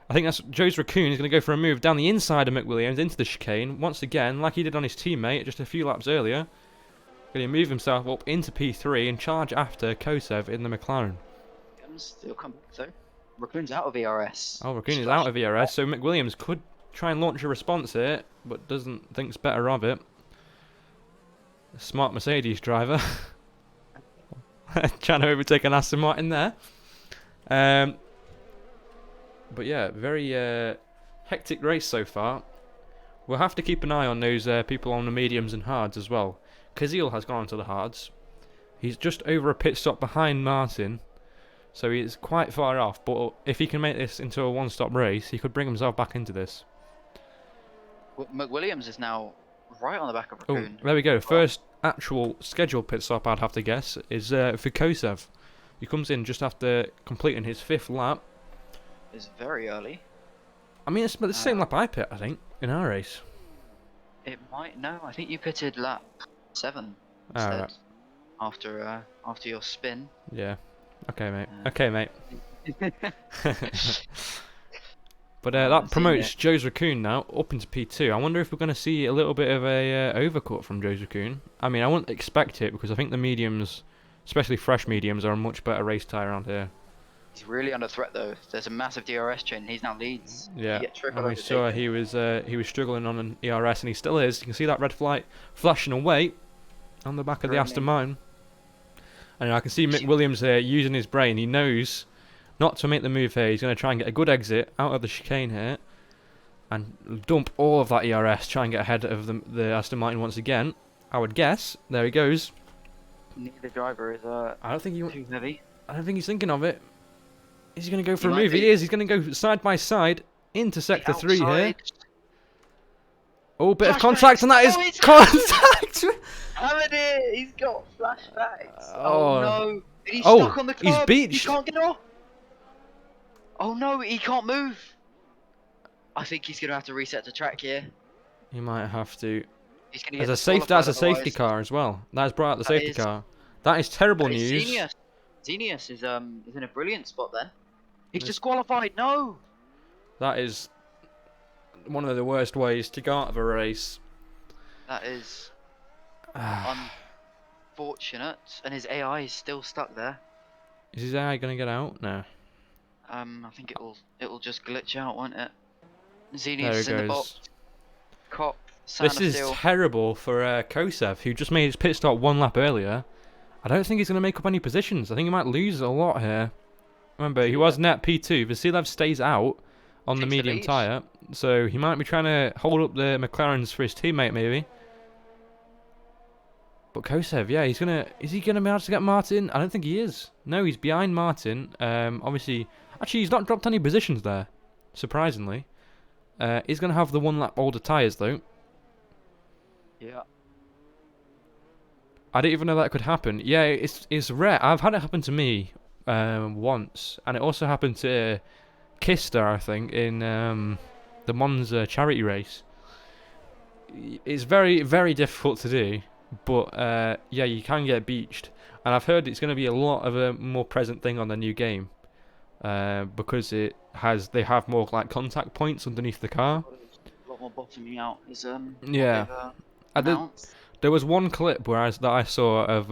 I think that's Joe's Raccoon is going to go for a move down the inside of McWilliams into the chicane once again, like he did on his teammate just a few laps earlier. Going to move himself up into P3 and charge after Kosev in the McLaren. Still come back though. Raccoon's out of ERS. Oh, Raccoon is out of ERS, so McWilliams could try and launch a response here, but thinks better of it. A smart Mercedes driver. Trying to overtake an Aston Martin there. But yeah, very hectic race so far. We'll have to keep an eye on those people on the mediums and hards as well. Kazil has gone onto the hards. He's just over a pit stop behind Martin, so he's quite far off. But if he can make this into a one-stop race, he could bring himself back into this. McWilliams is now right on the back of Oh, Raccoon. there we go. First actual scheduled pit stop, I'd have to guess, is for Kosev. He comes in just after completing his 5th lap. Is very early. I mean, it's the same lap I pit, I think, in our race. It might. No, I think you pitted lap 7 Ah, instead. right. After your spin. Yeah. Okay, mate. Okay, mate. But that promotes Joe's Raccoon now up into P2. I wonder if we're going to see a little bit of a overcut from Joe's Raccoon. I mean, I wouldn't expect it because I think the mediums, especially fresh mediums, are a much better race tyre around here. He's really under threat though. There's a massive DRS chain. He's now leads. Yeah, and we saw he was struggling on an ERS, and he still is. You can see that red flight flashing away on the back of the Aston Martin. And I can see Mick Williams here using his brain. He knows not to make the move here. He's going to try and get a good exit out of the chicane here and dump all of that ERS, try and get ahead of the Aston Martin once again. I would guess. There he goes. Neither driver is I don't think too heavy. I don't think he's thinking of it. Is he going to go for a might move? be. He is. He's going to go side by side into sector 3 here. Outside. Oh, bit of Flashbacks. contact, and that is Oh, it's contact! Having it! He's got flashbacks. Oh. No! He's Oh, stuck on the he's curb. beached. He can't get off. Oh no! He can't move. I think he's gonna have to reset the track here. He might have to. He's gonna get That's a disqualified safety otherwise. car as well. That has brought out the That safety is- car. That is terrible That is news. Xenius is in a brilliant spot then. He's Yes. disqualified. No. That is one of the worst ways to go out of a race. That is unfortunate, and his AI is still stuck there. Is his AI going to get out? No. I think it'll just glitch out, won't it? There Xenius he is in the goes. box. Cop. This is terrible for Kosev, who just made his pit stop 1 lap earlier. I don't think he's going to make up any positions. I think he might lose a lot here. Remember, he was net P2. Vasilev stays out on the Takes the medium lead. tyre, so he might be trying to hold up the McLarens for his teammate, maybe. But Kosev, yeah, is he gonna be able to get Martin? I don't think he is. No, he's behind Martin. Obviously, actually, he's not dropped any positions there, surprisingly. He's gonna have the 1 lap older tyres though. Yeah. I didn't even know that could happen. Yeah, it's rare. I've had it happen to me once, and it also happened to Kister, I think, in the Monza charity race. It's very, very difficult to do, but yeah, you can get beached. And I've heard it's going to be a lot of a more present thing on the new game, because they have more like contact points underneath the car. A lot more bottoming out is Yeah. There was one clip that I saw of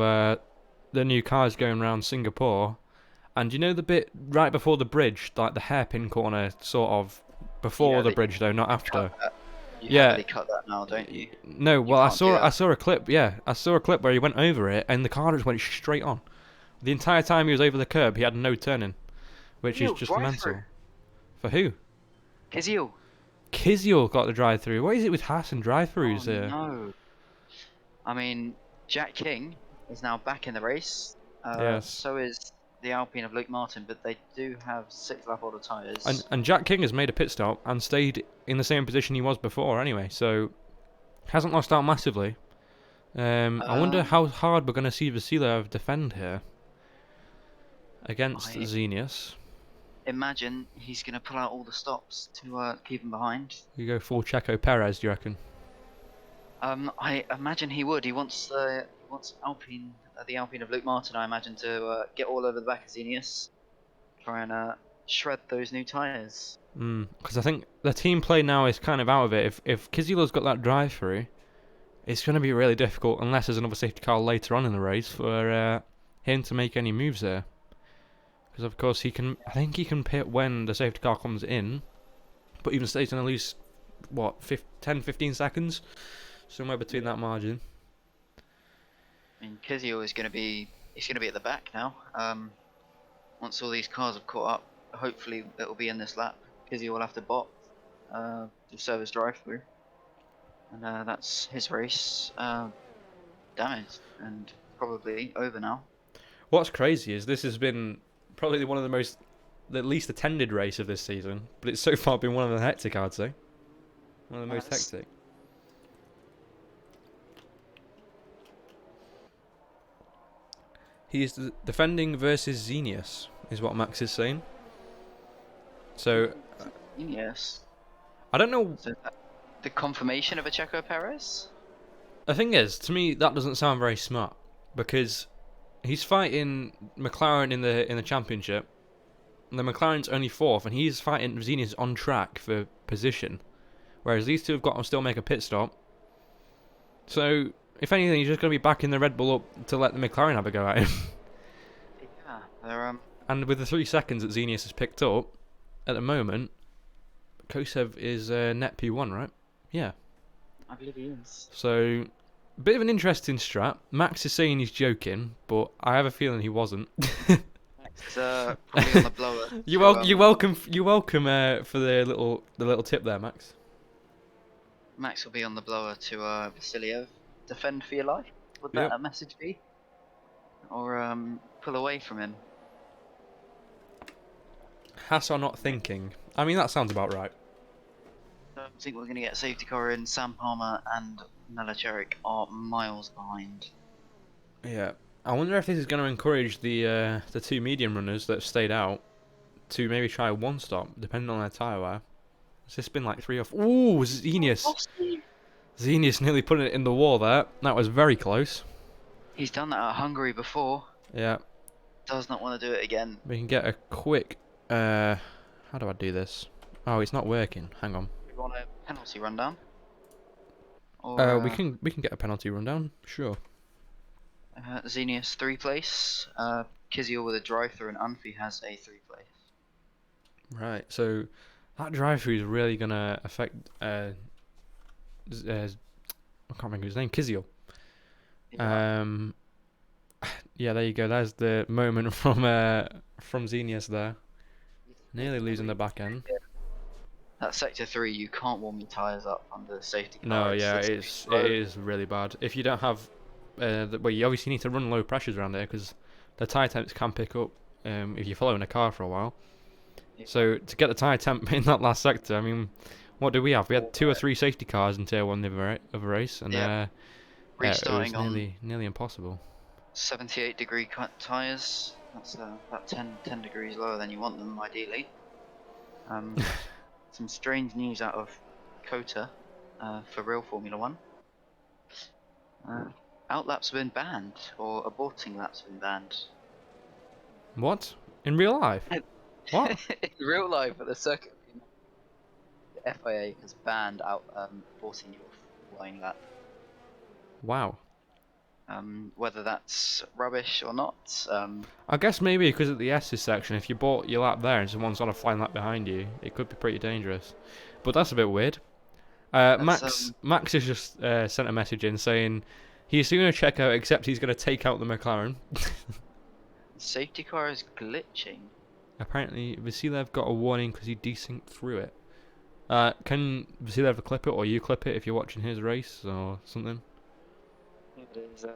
the new cars going around Singapore, and you know the bit right before the bridge, like the hairpin corner, sort of before the bridge though, not after. You heavily cut that now, don't you? No, well, I saw a clip. Yeah, I saw a clip where he went over it, and the car just went straight on. The entire time he was over the curb, he had no turning, which is just mental. For who? Kizil. Kizil got the drive-through. What is it with Haas and drive-throughs here? No. I mean, Jack King is now back in the race. Yes. So is the Alpine of Luke Martin, but they do have 6-lap older tyres. And Jack King has made a pit stop and stayed in the same position he was before anyway, so hasn't lost out massively. I wonder how hard we're going to see Vasiliev defend here against Xenius. Imagine he's going to pull out all the stops to keep him behind. You go full Checo Perez, do you reckon? I imagine he would. He wants Alpine, the Alpine of Luke Martin, I imagine, to get all over the back of Xenius, try and shred those new tyres. Because I think the team play now is kind of out of it. If Kizil's got that drive-through, it's going to be really difficult unless there's another safety car later on in the race for him to make any moves there. Because of course I think he can pit when the safety car comes in, but even stays in at least, what, 10-15 seconds? Somewhere between that margin. I mean, Kizio is going to be at the back now. Once all these cars have caught up, hopefully it will be in this lap. Kizio will have to bot to service drive-through, and that's his race damaged and probably over now. What's crazy is this has been probably one of the least attended race of this season, but it's so far been one of the hectic, I'd say. One of the most hectic. He is defending versus Xenius, is what Max is saying. So, yes. I don't know. So the confirmation of a Checo Perez? The thing is, to me, that doesn't sound very smart, because he's fighting McLaren in the championship. And the McLaren's only 4th, and he's fighting Xenius on track for position, whereas these two have got to still make a pit stop. So, if anything, he's just going to be backing the Red Bull up to let the McLaren have a go at him. Yeah, they're And with the 3 seconds that Xenius has picked up, at the moment, Kosev is net P1, right? Yeah. I believe he is. So, a bit of an interesting strat. Max is saying he's joking, but I have a feeling he wasn't. Max is probably on the blower. You're welcome for the little tip there, Max. Max will be on the blower to Vasiliev. Defend for your life? Would that a message be? Or pull away from him? Haas are not thinking. I mean, that sounds about right. I don't think we're going to get a safety car in. Sam Palmer and Nelacherik are miles behind. Yeah. I wonder if this is going to encourage the 2 medium runners that have stayed out to maybe try one stop, depending on their tyre wear. Has this been like 3 or 4? Ooh, Xenius. Xenius nearly putting it in the wall there. That was very close. He's done that at Hungary before. Yeah. Does not want to do it again. We can get a quick... how do I do this? Oh, it's not working. Hang on. We want a penalty rundown? Or, we can get a penalty rundown. Sure. Xenius 3 place. Kizio with a drive-through, and Unfi has a 3 place. Right. So that drive-through is really gonna affect. I can't remember his name. Kizio. Yeah. Yeah, there you go. There's the moment from Xenius there. Nearly losing the back end. That sector 3, you can't warm your tyres up under the safety car. No, yeah, it is really bad. If you don't have, well, you obviously need to run low pressures around there because the tyre temps can pick up if you're following a car for a while. Yeah. So to get the tyre temp in that last sector, I mean, what did we have? We had 2 or 3 safety cars in Tier 1 of a race, and it was nearly impossible. 78 degree tyres. That's about 10 degrees lower than you want them, ideally. some strange news out of Kota for real Formula One. Outlaps have been banned, or aborting laps have been banned. What? In real life? What? In real life at the circuit, the FIA has banned out aborting your flying lap. Wow. Whether that's rubbish or not. I guess maybe because at the S's section, if you bought your lap there and someone's on a flying lap behind you, it could be pretty dangerous. But that's a bit weird. Max has just sent a message in saying he's going to check out, except he's going to take out the McLaren. Safety car is glitching. Apparently, Vasilev got a warning because he desynced through it. Can Vasilev clip it, or you clip it if you're watching his race or something? He is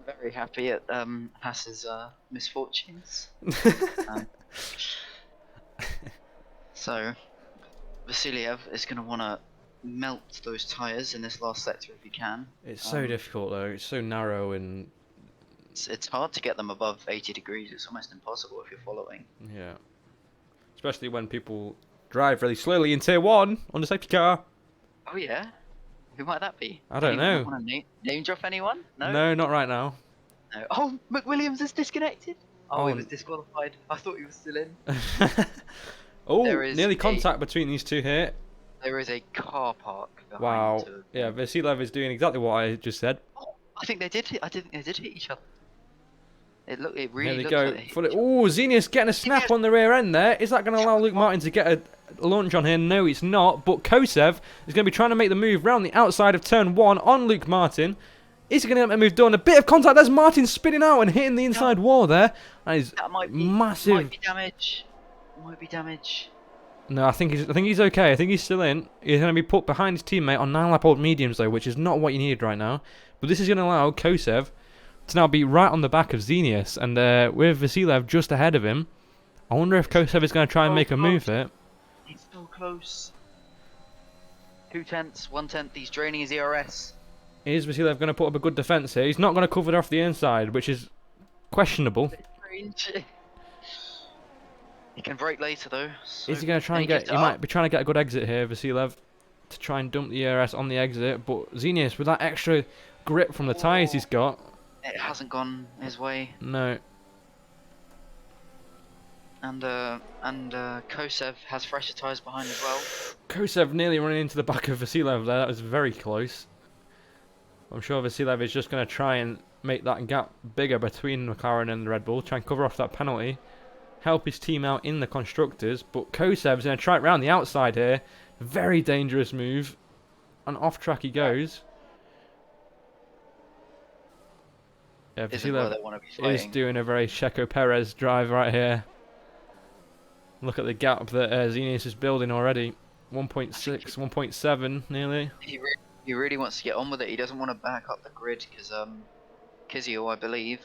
very happy at Haas's misfortunes. So, Vasiliev is going to want to melt those tyres in this last sector if he can. It's so difficult though. It's so narrow and it's hard to get them above 80 degrees. It's almost impossible if you're following. yeah, especially when people drive really slowly in Tier 1 on the safety car. Oh yeah? Who might that be? I don't know. Want to name drop anyone? No? No, not right now. No. Oh, McWilliams is disconnected? Oh, he was disqualified. I thought he was still in. Oh, nearly contact between these two here. There is a car park behind. Wow. Yeah, Vasilev is doing exactly what I just said. Oh, I think they did hit. I think they did hit each other. It really. Here they go. Oh, Xenius getting a snap on the rear end there. Is that going to allow Luke Martin to get a launch on here? No, it's not. But Kosev is going to be trying to make the move round the outside of turn 1 on Luke Martin. Is he going to get the move done? A bit of contact. There's Martin spinning out and hitting the inside wall there. That might be massive. Might be damage. Might be damage. No, I think he's okay. I think he's still in. He's going to be put behind his teammate on 9-lap old mediums though, which is not what you needed right now. But this is going to allow Kosev to now be right on the back of Xenius, and with Vasilev just ahead of him. I wonder if Kosev is going to try and make a move here. He's so close. 2/10, 1/10. He's draining his ERS. Is Vasilev going to put up a good defence here? He's not going to cover it off the inside, which is questionable. He can brake later though. So is he going to try and get? He might be trying to get a good exit here, Vasilev, to try and dump the ERS on the exit. But Xenius, with that extra grip from the tyres he's got, it hasn't gone his way. No. And Kosev has fresher tyres behind as well. Kosev nearly running into the back of Vasilev there. That was very close. I'm sure Vasilev is just going to try and make that gap bigger between McLaren and the Red Bull. Try and cover off that penalty. Help his team out in the constructors. But Kosev's going to try it round the outside here. Very dangerous move. And off track he goes. Yeah, Vasilev is doing a very Checo Perez drive right here. Look at the gap that Xenius is building already. 1.6, 1.7 nearly. He really wants to get on with it. He doesn't want to back up the grid because Kizio, I believe,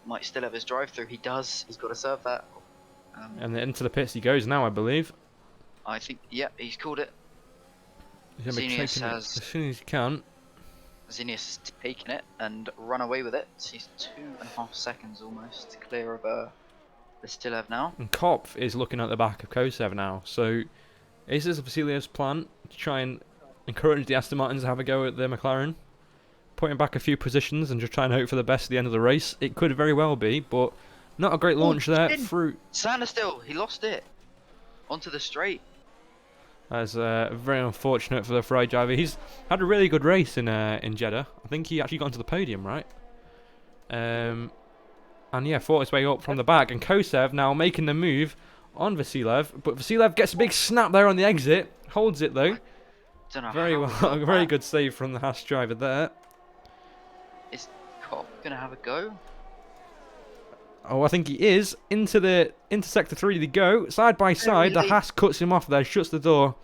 might still have his drive-through. He does. He's got to serve that. And then into the pits he goes now, I believe. I think, yeah, he's called it. He's going to be taking it as soon as he can. Xenius has taken it and run away with it. He's 2.5 seconds almost clear of Vasilev now. And Kopf is looking at the back of Kosev now. So is this Vasilev's plan to try and encourage the Aston Martins to have a go at the McLaren? Putting back a few positions and just trying to hope for the best at the end of the race. It could very well be, but not a great launch there. Through Standstill, he lost it. Onto the straight. That's very unfortunate for the Ferrari driver. He's had a really good race in Jeddah. I think he actually got into the podium, right? And yeah, fought his way up from the back. And Kosev now making the move on Vasilev. But Vasilev gets a big snap there on the exit. Holds it though. Very well. Very good save from the Haas driver there. Is Kopf going to have a go? Oh, I think he is. Into sector 3 they go. Side by side. The Haas cuts him off there. Shuts the door.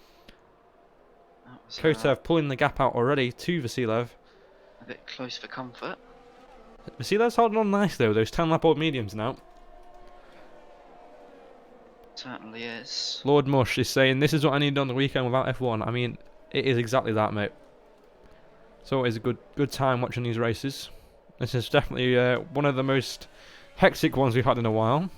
Kosev pulling the gap out already to Vasilev. A bit close for comfort. Vasilev's holding on nice though. Those 10-lap old mediums now. Certainly is. Lord Mush is saying, this is what I need on the weekend without F1. I mean, it is exactly that, mate. It's always a good time watching these races. This is definitely one of the most hectic ones we've had in a while.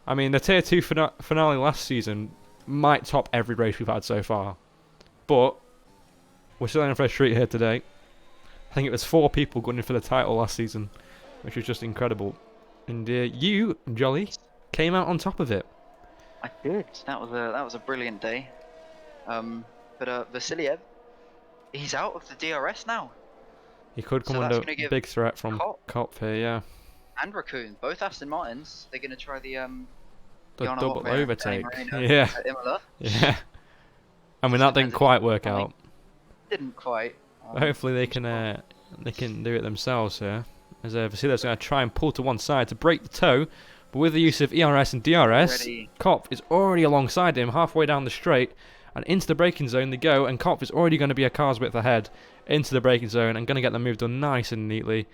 I mean, the Tier 2 finale last season might top every race we've had so far. But we're still in for a treat here today. I think it was 4 people going in for the title last season, which was just incredible. And you, Jolly, came out on top of it. I did. That was a brilliant day. But Vasiliev, he's out of the DRS now. He could come So under that's gonna give big threat from Kopf here, yeah. And Raccoon, both Aston Martins. They're going to try the Jan double Otmar and overtake. Danny Moreno Yeah. at Imola. Yeah. I mean, that didn't quite work out. Didn't quite. Hopefully they can do it themselves here. As Vasilyev's going to try and pull to one side to break the toe, but with the use of ERS and DRS, Kopf is already alongside him, halfway down the straight, and into the braking zone they go, and Kopf is already going to be a car's width ahead into the braking zone and going to get the move done nice and neatly.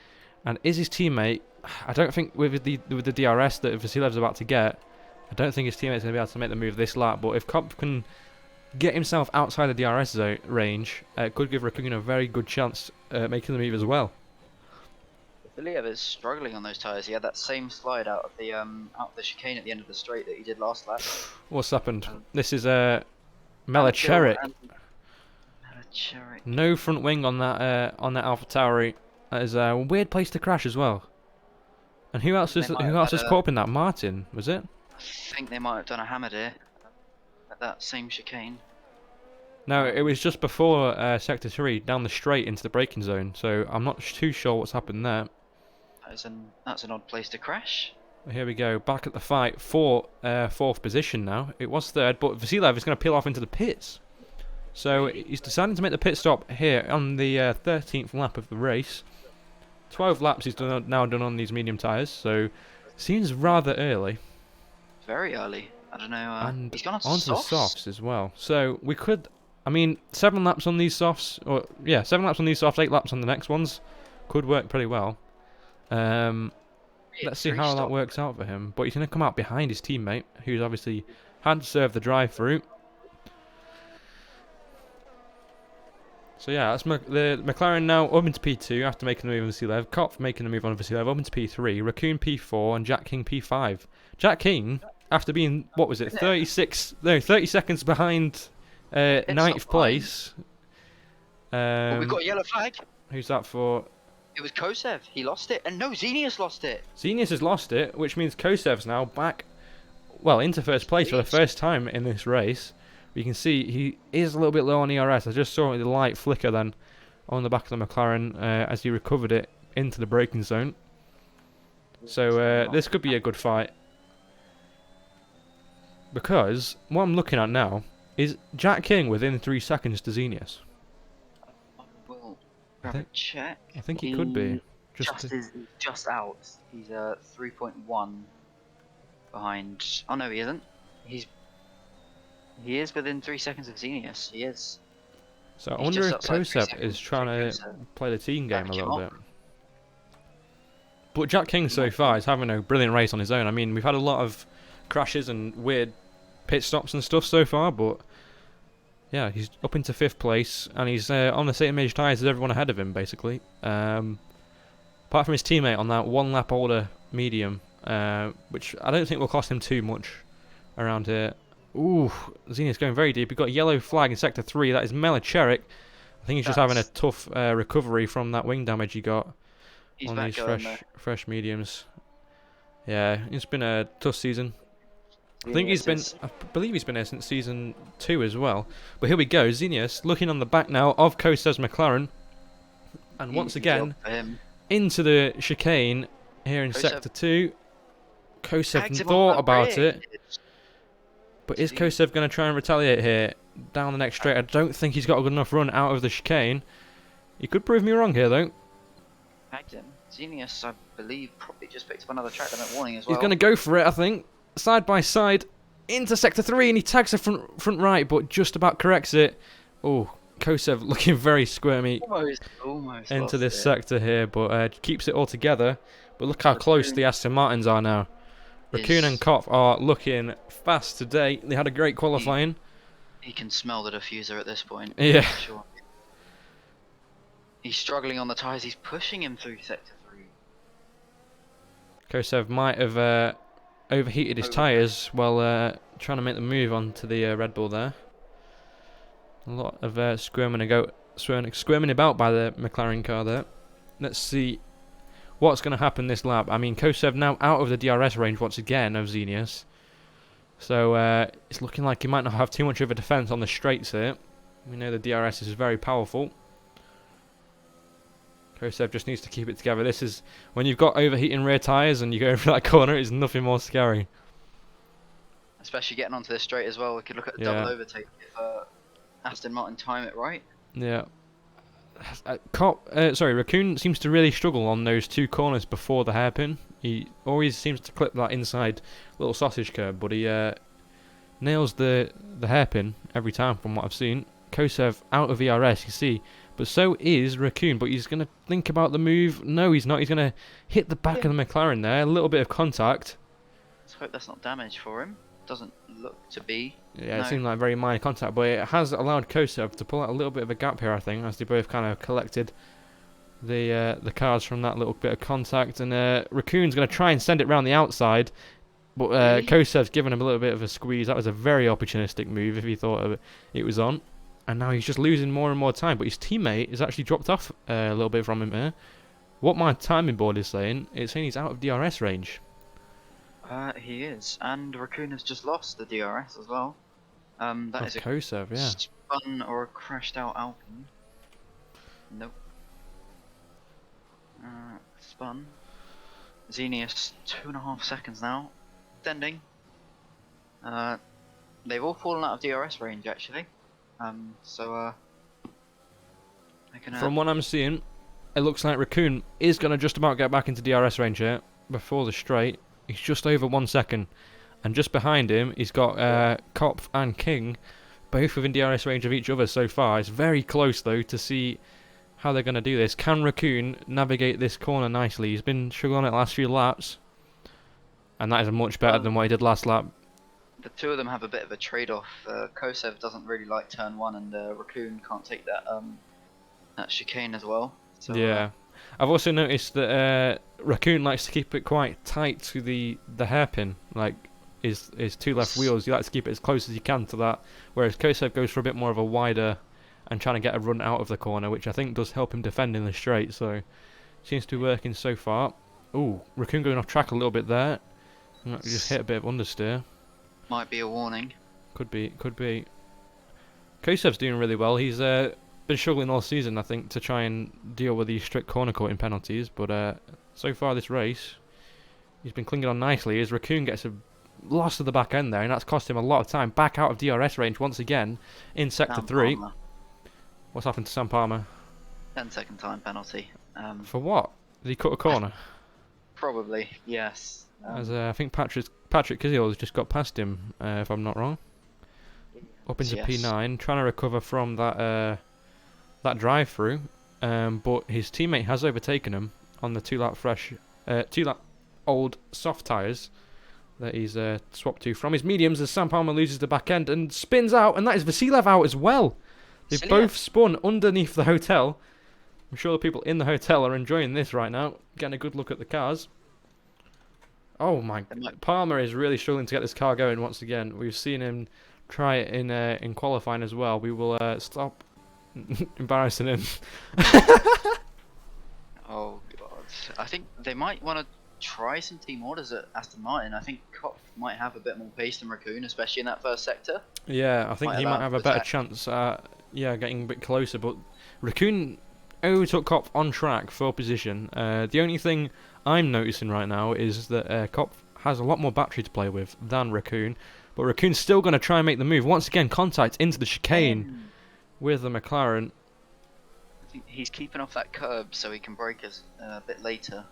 And is his teammate? I don't think with the DRS that Vasilyev's about to get, I don't think his teammate's going to be able to make the move this lap. But if Kopf can get himself outside the DRS zone range, it could give Raccoon a very good chance at making the move as well. Vasiliev is struggling on those tyres. He had that same slide out of the chicane at the end of the straight that he did last lap. What's happened? This is Melacherik. No front wing on that AlphaTauri. That is a weird place to crash as well. And who else is caught up in that? Martin, was it? I think they might have done a hammer there at that same chicane. No, it was just before Sector 3, down the straight into the braking zone. So I'm not too sure what's happened there. That's an odd place to crash. Here we go, back at the fight for 4th position now. It was 3rd, but Vasiliev is going to peel off into the pits. So he's deciding to make the pit stop here on the 13th lap of the race. 12 laps he's now done on these medium tyres, so seems rather early. Very early. I don't know. And he's gone onto the the softs as well. So we could, I mean, 7 laps on these softs, 7 laps on these softs, 8 laps on the next ones, could work pretty well. Let's see how that works out for him. But he's going to come out behind his teammate, who's obviously had to serve the drive-through. So yeah, that's the McLaren now up into P2 after making the move on Vasiliev. Kopf making the move on Vasiliev up into P3. Raccoon P4 and Jack King P5. Jack King, after being, what was it, 30 seconds behind 9th place. Well, we've got a yellow flag. Who's that for? It was Kosev. He lost it. And no, Xenius lost it. Xenius has lost it, which means Kosev's now back, well, into 1st place for the first time in this race. You can see he is a little bit low on ERS. I just saw the light flicker then on the back of the McLaren as he recovered it into the braking zone. So this could be a good fight. Because what I'm looking at now is Jack King within 3 seconds to Xenius. We'll grab a check. I think he could be. Just out. He's 3.1 behind. Oh no, he isn't. He is within 3 seconds of Xenius. He is. So I wonder if Kosev is trying to play the team game a little bit. But Jack King so far is having a brilliant race on his own. I mean, we've had a lot of crashes and weird pit stops and stuff so far, but yeah, he's up into 5th place and he's on the same age tyres as everyone ahead of him, basically. Apart from his teammate on that 1 lap older medium, which I don't think will cost him too much around here. Ooh, Xenius going very deep. We've got a yellow flag in Sector 3. That is Melacherik. I think he's just having a tough recovery from that wing damage he got on these fresh mediums. Yeah, it's been a tough season. I believe he's been here since Season 2 as well. But here we go, Xenius looking on the back now of Kosev's McLaren. And once again, into the chicane here in Sector 2. Kosev thought about it. But is Kosev going to try and retaliate here down the next straight? I don't think he's got a good enough run out of the chicane. He could prove me wrong here, though. Tagged him. Xenius, I believe, probably just picked up another track limit warning as well. He's going to go for it, I think. Side by side into Sector 3, and he tags the front right, but just about corrects it. Oh, Kosev looking very squirmy almost into this sector here, but keeps it all together. But look how close the Aston Martins are now. Raccoon and Kopf are looking fast today. They had a great qualifying. He can smell the diffuser at this point. Yeah. Sure. He's struggling on the tyres. He's pushing him through Sector 3. Kosev might have overheated his tyres while trying to make the move onto the Red Bull there. A lot of squirming about by the McLaren car there. Let's see what's going to happen this lap. I mean, Kosev now out of the DRS range once again of Xenius. So it's looking like he might not have too much of a defence on the straights here. We know the DRS is very powerful. Kosev just needs to keep it together. This is when you've got overheating rear tyres and you go over that corner, it's nothing more scary. Especially getting onto this straight as well. We could look at the double overtake if Aston Martin time it right. Yeah. Raccoon seems to really struggle on those two corners before the hairpin. He always seems to clip that inside little sausage curb, but he nails the hairpin every time from what I've seen. Kosev out of ERS, you see, but so is Raccoon, but he's going to think about the move. No, he's not. He's going to hit the back of the McLaren there, a little bit of contact. Let's hope that's not damage for him. Doesn't look to be. Yeah, it seemed like very minor contact, but it has allowed Kosev to pull out a little bit of a gap here, I think, as they both kind of collected the cars from that little bit of contact. And Raccoon's going to try and send it round the outside, but Kosev's given him a little bit of a squeeze. That was a very opportunistic move if he thought it was on. And now he's just losing more and more time, but his teammate has actually dropped off a little bit from him here. What my timing board is saying, it's saying he's out of DRS range. He is, and Raccoon has just lost the DRS as well. That is a Kosev, yeah. spun or a crashed out Alpine. Nope. Spun. Xenius 2.5 seconds now. Extending. They've all fallen out of DRS range actually. From what I'm seeing, it looks like Raccoon is going to just about get back into DRS range here before the straight. He's just over 1 second. And just behind him, he's got Kopf and King, both within DRS range of each other so far. It's very close, though, to see how they're going to do this. Can Raccoon navigate this corner nicely? He's been struggling on it the last few laps. And that is much better than what he did last lap. The two of them have a bit of a trade-off. Kosev doesn't really like turn 1, and Raccoon can't take that chicane as well. So, yeah. I've also noticed that Raccoon likes to keep it quite tight to the hairpin, like his two left wheels. He likes to keep it as close as he can to that, whereas Kosev goes for a bit more of a wider and trying to get a run out of the corner, which I think does help him defend in the straight. So seems to be working so far. Ooh, Raccoon going off track a little bit there. Just hit a bit of understeer. Might be a warning. Could be. Kosev's doing really well. He's been struggling all season, I think, to try and deal with these strict corner cutting penalties, but so far this race, he's been clinging on nicely as Raccoon gets a loss of the back end there, and that's cost him a lot of time. Back out of DRS range once again in Sector 3. What's happened to Sam Palmer? 10-second time penalty. For what? Did he cut a corner? Probably, yes. As I think Patrick Kizil has just got past him, if I'm not wrong. Up into P9, trying to recover from that drive-through, but his teammate has overtaken him on the 2-lap old soft tyres that he's swapped to from his mediums as Sam Palmer loses the back end and spins out, and that is Vasilev out as well. They've both spun underneath the hotel. I'm sure the people in the hotel are enjoying this right now, getting a good look at the cars. Oh my, Palmer is really struggling to get this car going once again. We've seen him try it in qualifying as well. We will stop embarrassing him. Oh god, I think they might want to try some team orders at Aston Martin. I think Kopf might have a bit more pace than Raccoon, especially in that first sector. Yeah, I think he might have a better chance getting a bit closer, but Raccoon overtook Kopf on track for position. The only thing I'm noticing right now is that Kopf has a lot more battery to play with than Raccoon, but Raccoon's still going to try and make the move. Once again, contact into the chicane with the McLaren. I think he's keeping off that curb so he can brake us a bit later.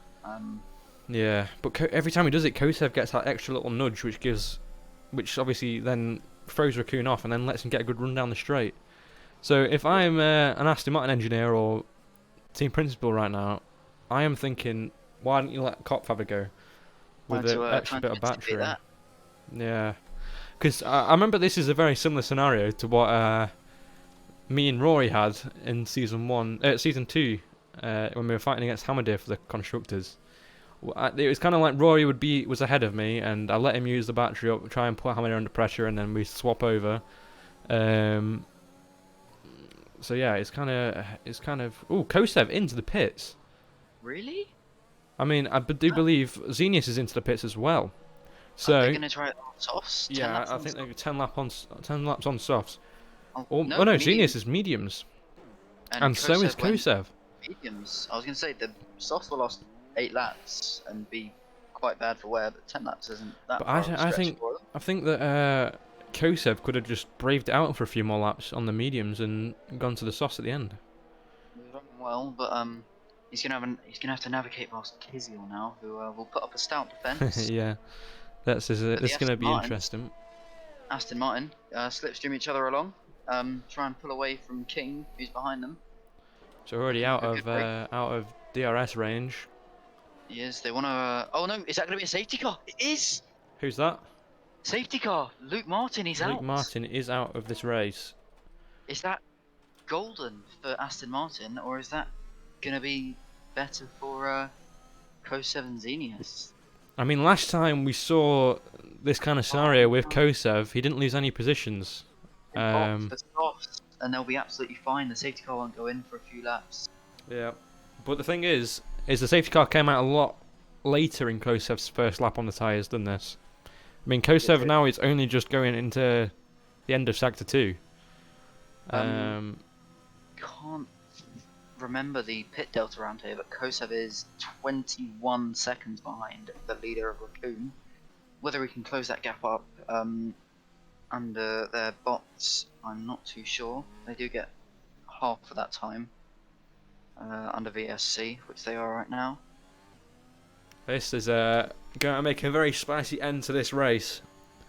Yeah, but every time he does it, Kosev gets that extra little nudge, which obviously then throws Raccoon off and then lets him get a good run down the straight. So if I'm an Aston Martin engineer or team principal right now, I am thinking, why don't you let Kopf have a go with an extra bit of battery? Yeah, because I remember this is a very similar scenario to what me and Rory had in season 2 when we were fighting against Hammerdeer for the constructors. It was kind of like Rory was ahead of me, and I let him use the battery up, try and put Hamilton under pressure, and then we swap over. So yeah, it's kind of. Ooh, Kosev into the pits. Really? I mean, I do believe Xenius is into the pits as well. So are they gonna try it on softs? yeah, I think they're 10 laps on softs. Oh, No, Xenius is mediums, and so is went Kosev. mediums. I was gonna say the softs will last 8 laps and be quite bad for wear, but 10 laps isn't that. But far of a I stretch for them. think that Kosev could have just braved it out for a few more laps on the mediums and gone to the softs at the end. Well, but he's gonna have to navigate past Kiziel now, who will put up a stout defence. Yeah, this is going to be interesting. Aston Martin slipstream each other along, try and pull away from King, who's behind them. So we're already out of DRS range. Yes, they want to. Oh no, is that going to be a safety car? It is. Who's that? Safety car. Luke Martin, he's out. Luke Martin is out of this race. Is that golden for Aston Martin, or is that going to be better for Kosev and Xenius? I mean, last time we saw this kind of scenario with Kosev, he didn't lose any positions. The softs, and they'll be absolutely fine. The safety car won't go in for a few laps. Yeah, but the thing is the safety car came out a lot later in Kosev's first lap on the tyres than this. I mean, Kosev now is only just going into the end of Sector 2. Can't remember the pit delta around here, but Kosev is 21 seconds behind the leader of Raccoon. Whether we can close that gap up under their bots, I'm not too sure. They do get half of that time under VSC, which they are right now. This is going to make a very spicy end to this race.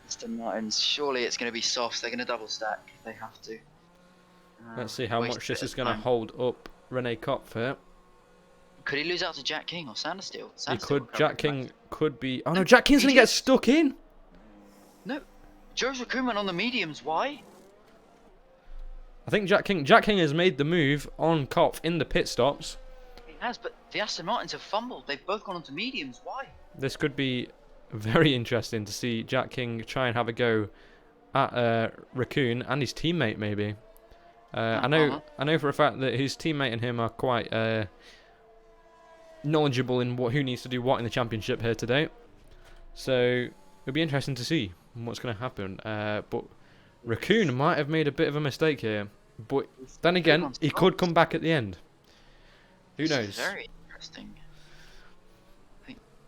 Aston Martins, surely it's going to be softs. They're going to double stack if they have to. Let's see how much this is going to hold up Rene Kopf here. Could he lose out to Jack King or Sandersteel? He could. Jack King could be. Oh no, Jack King's going to get stuck in. No, Joe's recruitment on the mediums. Why? I think Jack King has made the move on Kopf in the pit stops. He has, but the Aston Martins have fumbled. They've both gone onto mediums. Why? This could be very interesting to see Jack King try and have a go at Raccoon and his teammate maybe. I know for a fact that his teammate and him are quite knowledgeable in who needs to do what in the championship here today. So it'll be interesting to see what's going to happen. But Raccoon might have made a bit of a mistake here. But then again, he could come back at the end. Who knows? Very interesting.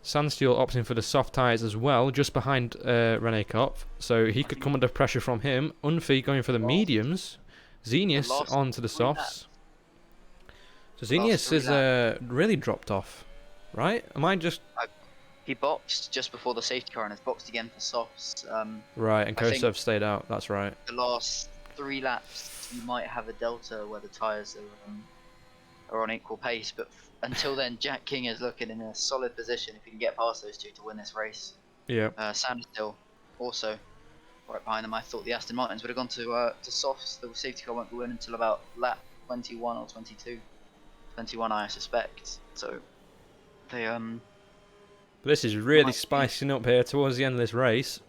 Sandsteel opting for the soft tyres as well, just behind Rene Kopf. So he could come under pressure from him. Unfi going for the mediums. Xenius onto the softs. So Xenius is really dropped off, right? Am I just... He boxed just before the safety car and has boxed again for softs. Right, and Kosev stayed out, that's right. The last 3 laps, you might have a delta where the tyres are on equal pace, but until then, Jack King is looking in a solid position if he can get past those two to win this race. Yeah. Sanderstill also right behind them. I thought the Aston Martins would have gone to softs. The safety car won't go in until about lap 21 or 22. 21, I suspect. So they But this is really spicing up here towards the end of this race.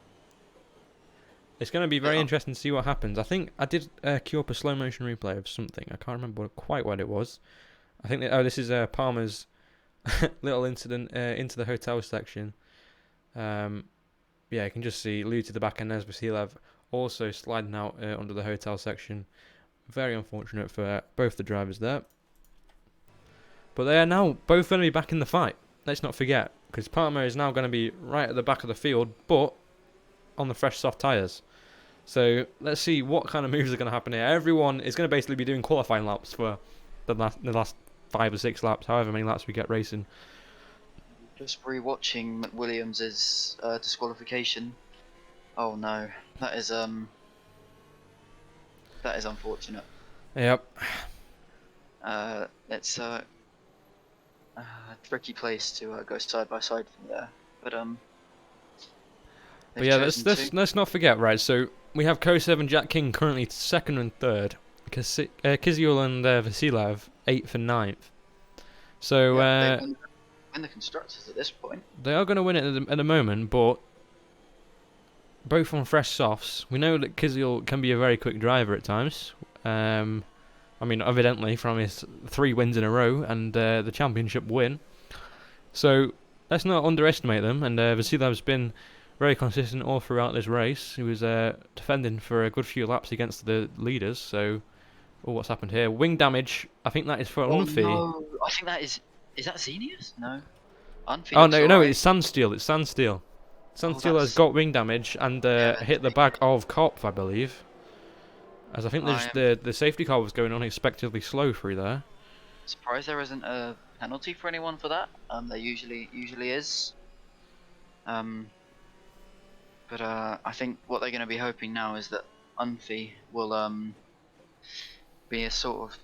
It's going to be very interesting to see what happens. I think I did queue up a slow motion replay of something. I can't remember quite what it was. I think that, this is Palmer's little incident into the hotel section. Yeah, you can just see Lou to the back and Nesbasilev also sliding out under the hotel section. Very unfortunate for both the drivers there. But they are now both going to be back in the fight. Let's not forget, because Palmer is now going to be right at the back of the field, but on the fresh soft tyres. So let's see what kind of moves are going to happen here. Everyone is going to basically be doing qualifying laps for the last 5 or 6 laps, however many laps we get racing. Just rewatching McWilliams' disqualification. Oh no, that is unfortunate. Yep. It's a tricky place to go side by side from there, but yeah, let's not forget, right? So we have Kosev and Jack King currently 2nd and 3rd. Kiziul and Vasilev 8th and 9th. So yeah, win the constructors at this point. They are going to win it at the moment, but both on fresh softs. We know that Kvyat can be a very quick driver at times. I mean, evidently from his 3 wins in a row and the championship win. So let's not underestimate them. And Vasilyev's been very consistent all throughout this race. He was defending for a good few laps against the leaders. So, what's happened here? Wing damage. I think that is for Unfi. No, I think that is that Xenius? No. Unfi Oh looks no, alright. it's Sandsteel. It's Sandsteel. Sandsteel has that's- got wing damage and hit the back of Kopf, I believe. As I think the safety car was going unexpectedly slow through there. Surprised there isn't a penalty for anyone for that. There usually is. But I think what they're going to be hoping now is that Unfi will be a sort of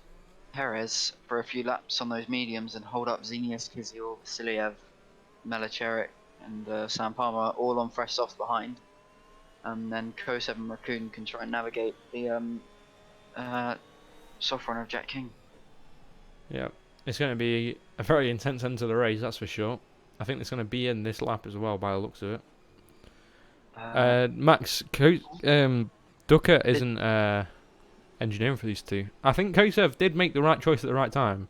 Perez for a few laps on those mediums and hold up Xenius, Kvyat, Vasilyev, Melicheric and Sam Palmer all on fresh softs behind. And then Kosev and Raccoon can try and navigate the soft run of Jack King. Yeah, it's going to be a very intense end to the race, that's for sure. I think it's going to be in this lap as well, by the looks of it. Max, Ducker isn't engineering for these two. I think Kosev did make the right choice at the right time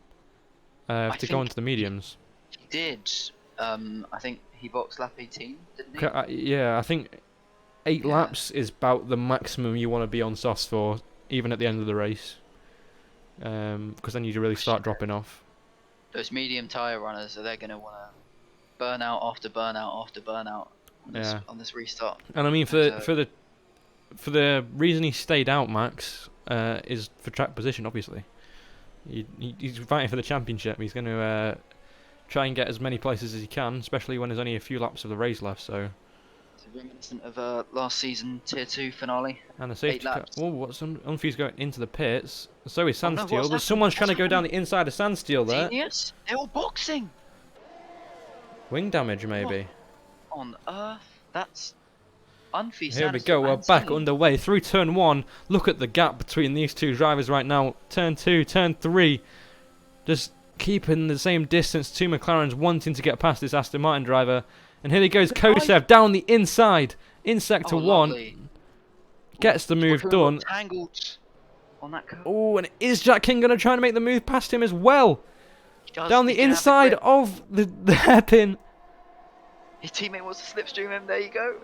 to go into the mediums. He did. I think he boxed lap 18, didn't he? Yeah, I think 8 laps is about the maximum you want to be on softs for, even at the end of the race. Because then you really start dropping off. Those medium tyre runners, they're going to want to burnout after burnout after burnout on this restart. And I mean, for the reason he stayed out, Max, is for track position, obviously. He's fighting for the championship. He's going to try and get as many places as he can, especially when there's only a few laps of the race left. So. It's reminiscent of last season Tier 2 finale. And the safety car. Oh, what's Unfi's going into the pits? So is Oh, no, Sandsteel. what's Someone's happened? trying to go down the inside of Sandsteel there. Genius? They're all boxing! Wing damage, maybe. What on earth? That's Unfi. Here we go. We're back underway through turn 1. Look at the gap between these two drivers right now. Turn 2, turn 3. Just keeping the same distance. 2 McLarens wanting to get past this Aston Martin driver. And here he goes, Kosev down the inside, in sector 1. Lovely. Gets the move done. Tangled on that curve. Oh, and is Jack King going to try and make the move past him as well? Down the He can have inside grip. of the hairpin. His teammate wants to slipstream him. There you go.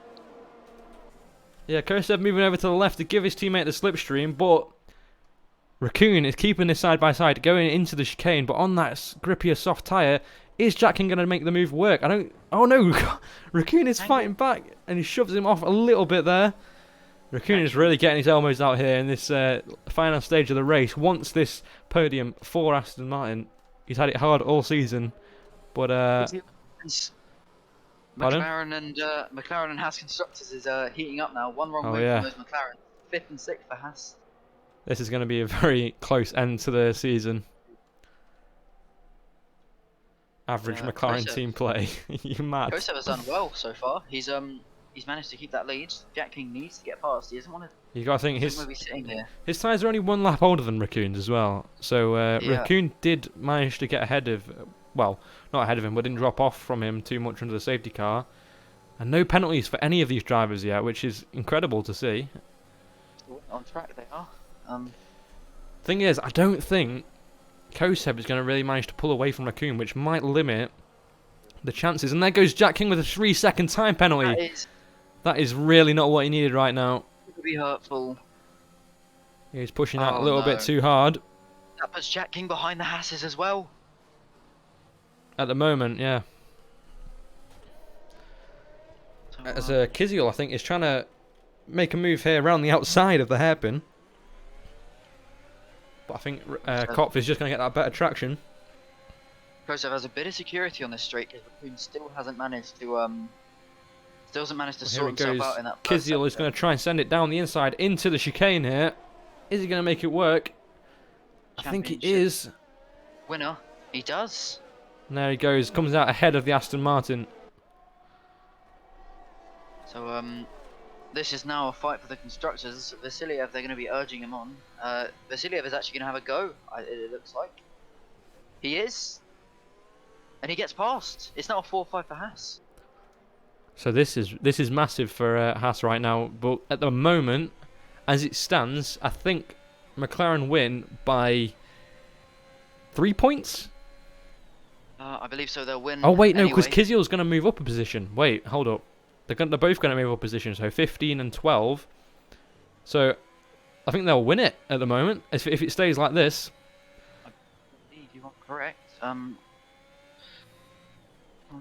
Yeah, Kosev moving over to the left to give his teammate the slipstream, but Raccoon is keeping this side by side, going into the chicane, but on that grippier soft tyre, is Jack King going to make the move work? Oh no, Raccoon is fighting back, and he shoves him off a little bit there. Raccoon is really getting his elbows out here in this final stage of the race. Wants this podium for Aston Martin. He's had it hard all season, but McLaren and Haas constructors is heating up now. One wrong move from those McLaren. 5th and 6th for Haas. This is going to be a very close end to the season. Average McLaren Kosev. Team play. You mad? Kosev has done well so far. He's managed to keep that lead. Jack King needs to get past. He doesn't want to. You got to think his Sitting here. his tyres are only 1 lap older than Raccoon's as well. So Raccoon did manage to get ahead of, well, not ahead of him, but didn't drop off from him too much under the safety car. And no penalties for any of these drivers yet, which is incredible to see. On track they are. Thing is, I don't think Kosev is going to really manage to pull away from Raccoon, which might limit the chances. And there goes Jack King with a 3-second time penalty. That is really not what he needed right now. It could be hurtful. He's pushing out a little bit too hard. That puts Jack King behind the Hasses as well. At the moment, yeah. So, As Kvyat, I think, is trying to make a move here around the outside of the hairpin. But I think Kopf is just going to get that better traction. Kosev has a bit of security on this straight because Raccoon still hasn't managed to sort himself out in that. Kvyat is going to try and send it down the inside into the chicane here. Is he going to make it work? I think he is. Winner, he does. And there he goes, comes out ahead of the Aston Martin. So this is now a fight for the constructors. Vasilyev, they're going to be urging him on. Vasilyev is actually going to have a go. It looks like he is. and he gets past. It's not a 4-5 for Haas. So this is massive for Haas right now. But at the moment, as it stands, I think McLaren win by 3 points. I believe so. They'll win. Oh wait, no, because anyway. Kvyat's going to move up a position. Wait, hold up. They're both going to move up a position. So 15 and 12. So I think they'll win it at the moment if it stays like this. I believe you are correct. Let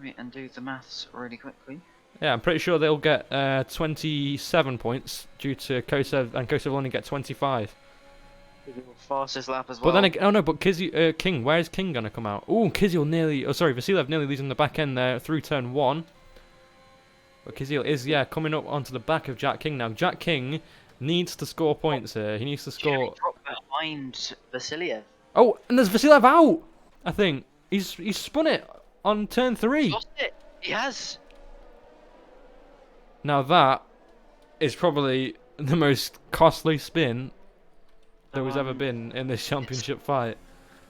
me do the maths really quickly. Yeah, I'm pretty sure they'll get 27 points due to Kosev, and Kosev will only get 25. Fastest lap as But well. then again, oh no, but King, where is King gonna come out? Oh, Kvyat nearly. Oh, sorry, Vasilev nearly losing the back end there through turn 1. But Kvyat is coming up onto the back of Jack King now. Jack King needs to score points here. He needs to score. He dropped behind Vasiliev. Oh, and there's Vasilev out. I think he's spun it on turn 3. He's lost it. He has. Now that is probably the most costly spin there was ever been in this championship fight.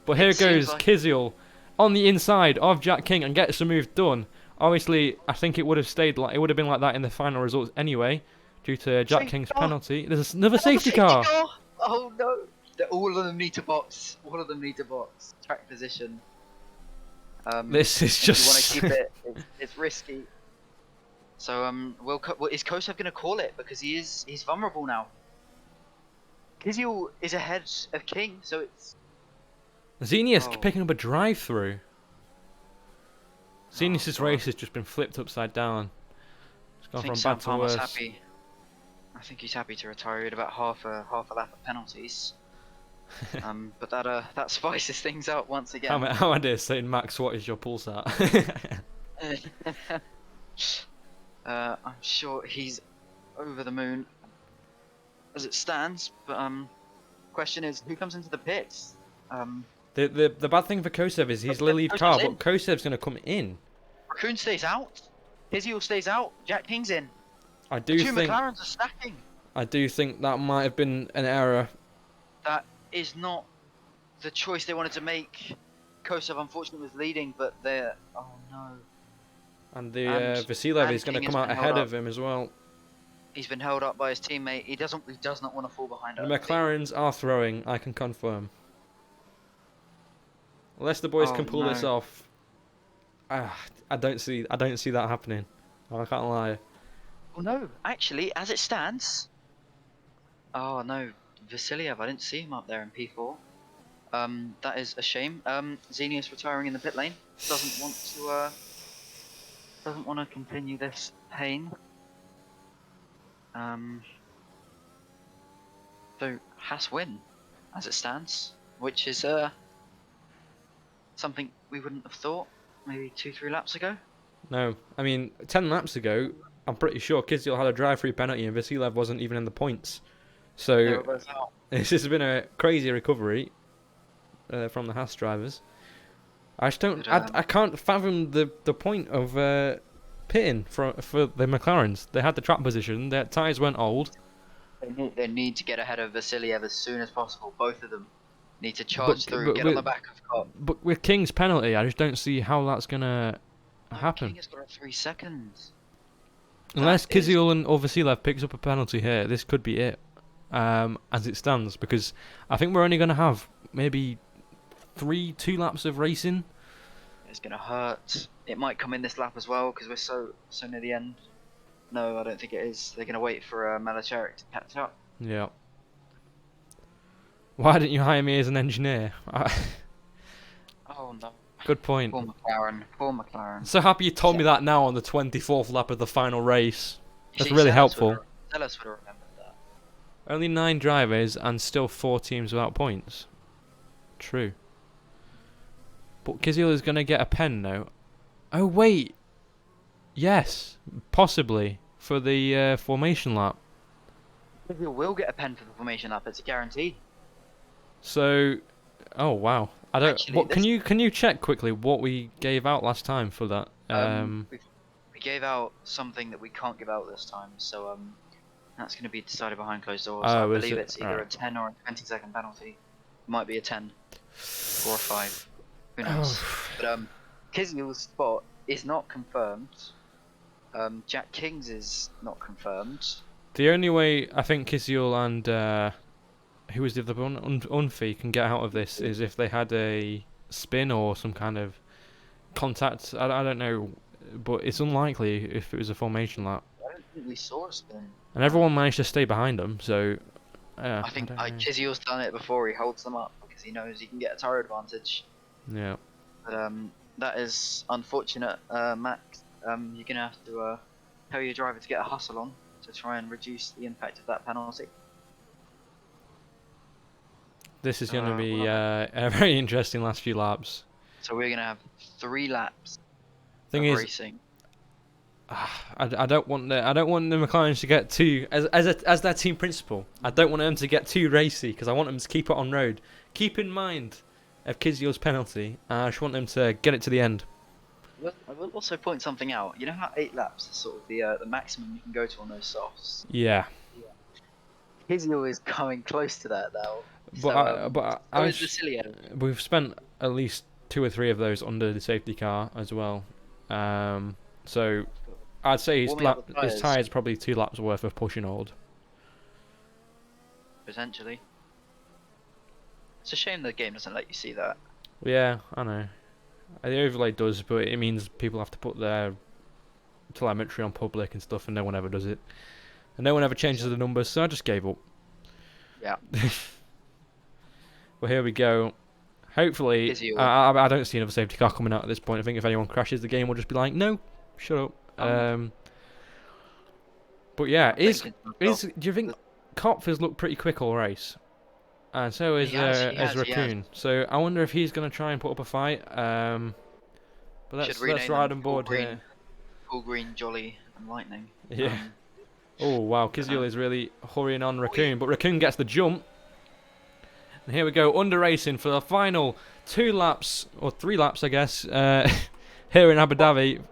But here goes like... Kvyat on the inside of Jack King and gets the move done. Obviously, I think it would have stayed like it would have been like that in the final results anyway, due to Jack King's penalty. There's another safety car. Oh no! All of them need to box. All of them need to box. Track position. This is just. If you want to keep it, it's risky. So is Kosev going to call it because he's vulnerable now? Kvyat is ahead of King, so it's. Xenius picking up a drive-through. Xenius' race has just been flipped upside down. It's gone from bad to worse. Happy. I think he's happy to retire at about half a lap of penalties. But that spices things up once again. How I dare saying, Max, what is your pulsar? I'm sure he's over the moon as it stands, but question is, who comes into the pits? The bad thing for Kosev is he's lead car, but Kosev's going to come in. Raccoon stays out. Kvyat stays out. Jack King's in. I do Two think McLarens are stacking. I do think that might have been an error. That is not the choice they wanted to make. Kosev unfortunately was leading, but they're oh no. And Vasilev is going to come out ahead of him as well. He's been held up by his teammate. He does not want to fall behind. The McLarens are throwing, I can confirm. Unless the boys can pull this off. I don't see that happening. I can't lie. Well, no, actually, as it stands. Oh no, Vasiliev, I didn't see him up there in P4. That is a shame. Xenius retiring in the pit lane. Doesn't want to continue this pain. So Haas win, as it stands, which is something we wouldn't have thought maybe 2-3 laps ago. No, I mean 10 laps ago, I'm pretty sure Kvyat had a drive-through penalty and Vasilev wasn't even in the points. So this has been a crazy recovery from the Haas drivers. I just don't. I can't fathom the point of pitting for the McLarens. They had the track position. Their tyres weren't old. They need to get ahead of Vasiliev as soon as possible. Both of them need to charge through, get on the back of Cobb. But with King's penalty, I just don't see how that's gonna happen. King has got 3 seconds. Unless Kvyat or Vasilev picks up a penalty here, this could be it. As it stands, because I think we're only going to have maybe 2 laps of racing. It's going to hurt. It might come in this lap as well because we're so near the end. No, I don't think it is. They're going to wait for Malacharik to catch up. Yeah. Why didn't you hire me as an engineer? Oh no. Good point. Poor McLaren. Poor McLaren. So happy you told me that now on the 24th lap of the final race. That's really helpful. Zealous would have remembered that. Only 9 drivers and still 4 teams without points. True. But Kvyat is going to get a pen now. Oh wait. Yes, possibly for the formation lap. Kvyat will get a pen for the formation lap. It's a guarantee. So, oh wow. I don't. Actually, what can you check quickly what we gave out last time for that? We gave out something that we can't give out this time. So that's going to be decided behind closed doors. I believe it's either a 10 or a 20-second penalty. It might be a 10 or a 5. Who knows? But Kizyul's spot is not confirmed. Jack King's is not confirmed. The only way I think Kiziul and who was the other one, Unfi, can get out of this is if they had a spin or some kind of contact. I don't know, but it's unlikely if it was a formation lap. I don't think we saw a spin. And everyone managed to stay behind them, so I think Kizyul's done it before. He holds them up because he knows he can get a tyre advantage. yeah. But that is unfortunate, Max. You're gonna have to tell your driver to get a hustle on to try and reduce the impact of that penalty. This is going to be a very interesting last few laps. So we're gonna have 3 laps Thing of is, racing. I don't want the McLarens to get too as their team principal. I don't want them to get too racy because I want them to keep it on road. Keep in mind of Kizyul's penalty. I just want them to get it to the end. I will also point something out. You know how 8 laps is sort of the maximum you can go to on those softs. Yeah. Kizyul is coming close to that now. But Vasiliev. we've spent at least 2 or 3 of those under the safety car as well. So I'd say his tyres probably 2 laps worth of pushing old. Potentially. It's a shame the game doesn't let you see that. Yeah, I know. The overlay does, but it means people have to put their telemetry on public and stuff, and no one ever does it. And no one ever changes the numbers, so I just gave up. Yeah. Well, here we go. Hopefully, I don't see another safety car coming out at this point. I think if anyone crashes, the game will just be like, no, shut up. But yeah, do you think Kopf has looked pretty quick all race? And so is Raccoon. So I wonder if he's going to try and put up a fight. But let's ride on board here. Cool Green, Jolly, and Lightning. Yeah. Oh wow, Kizyul is really hurrying on Raccoon, but Raccoon gets the jump. And here we go, under racing for the final 2 laps, or 3 laps I guess, here in Abu Dhabi.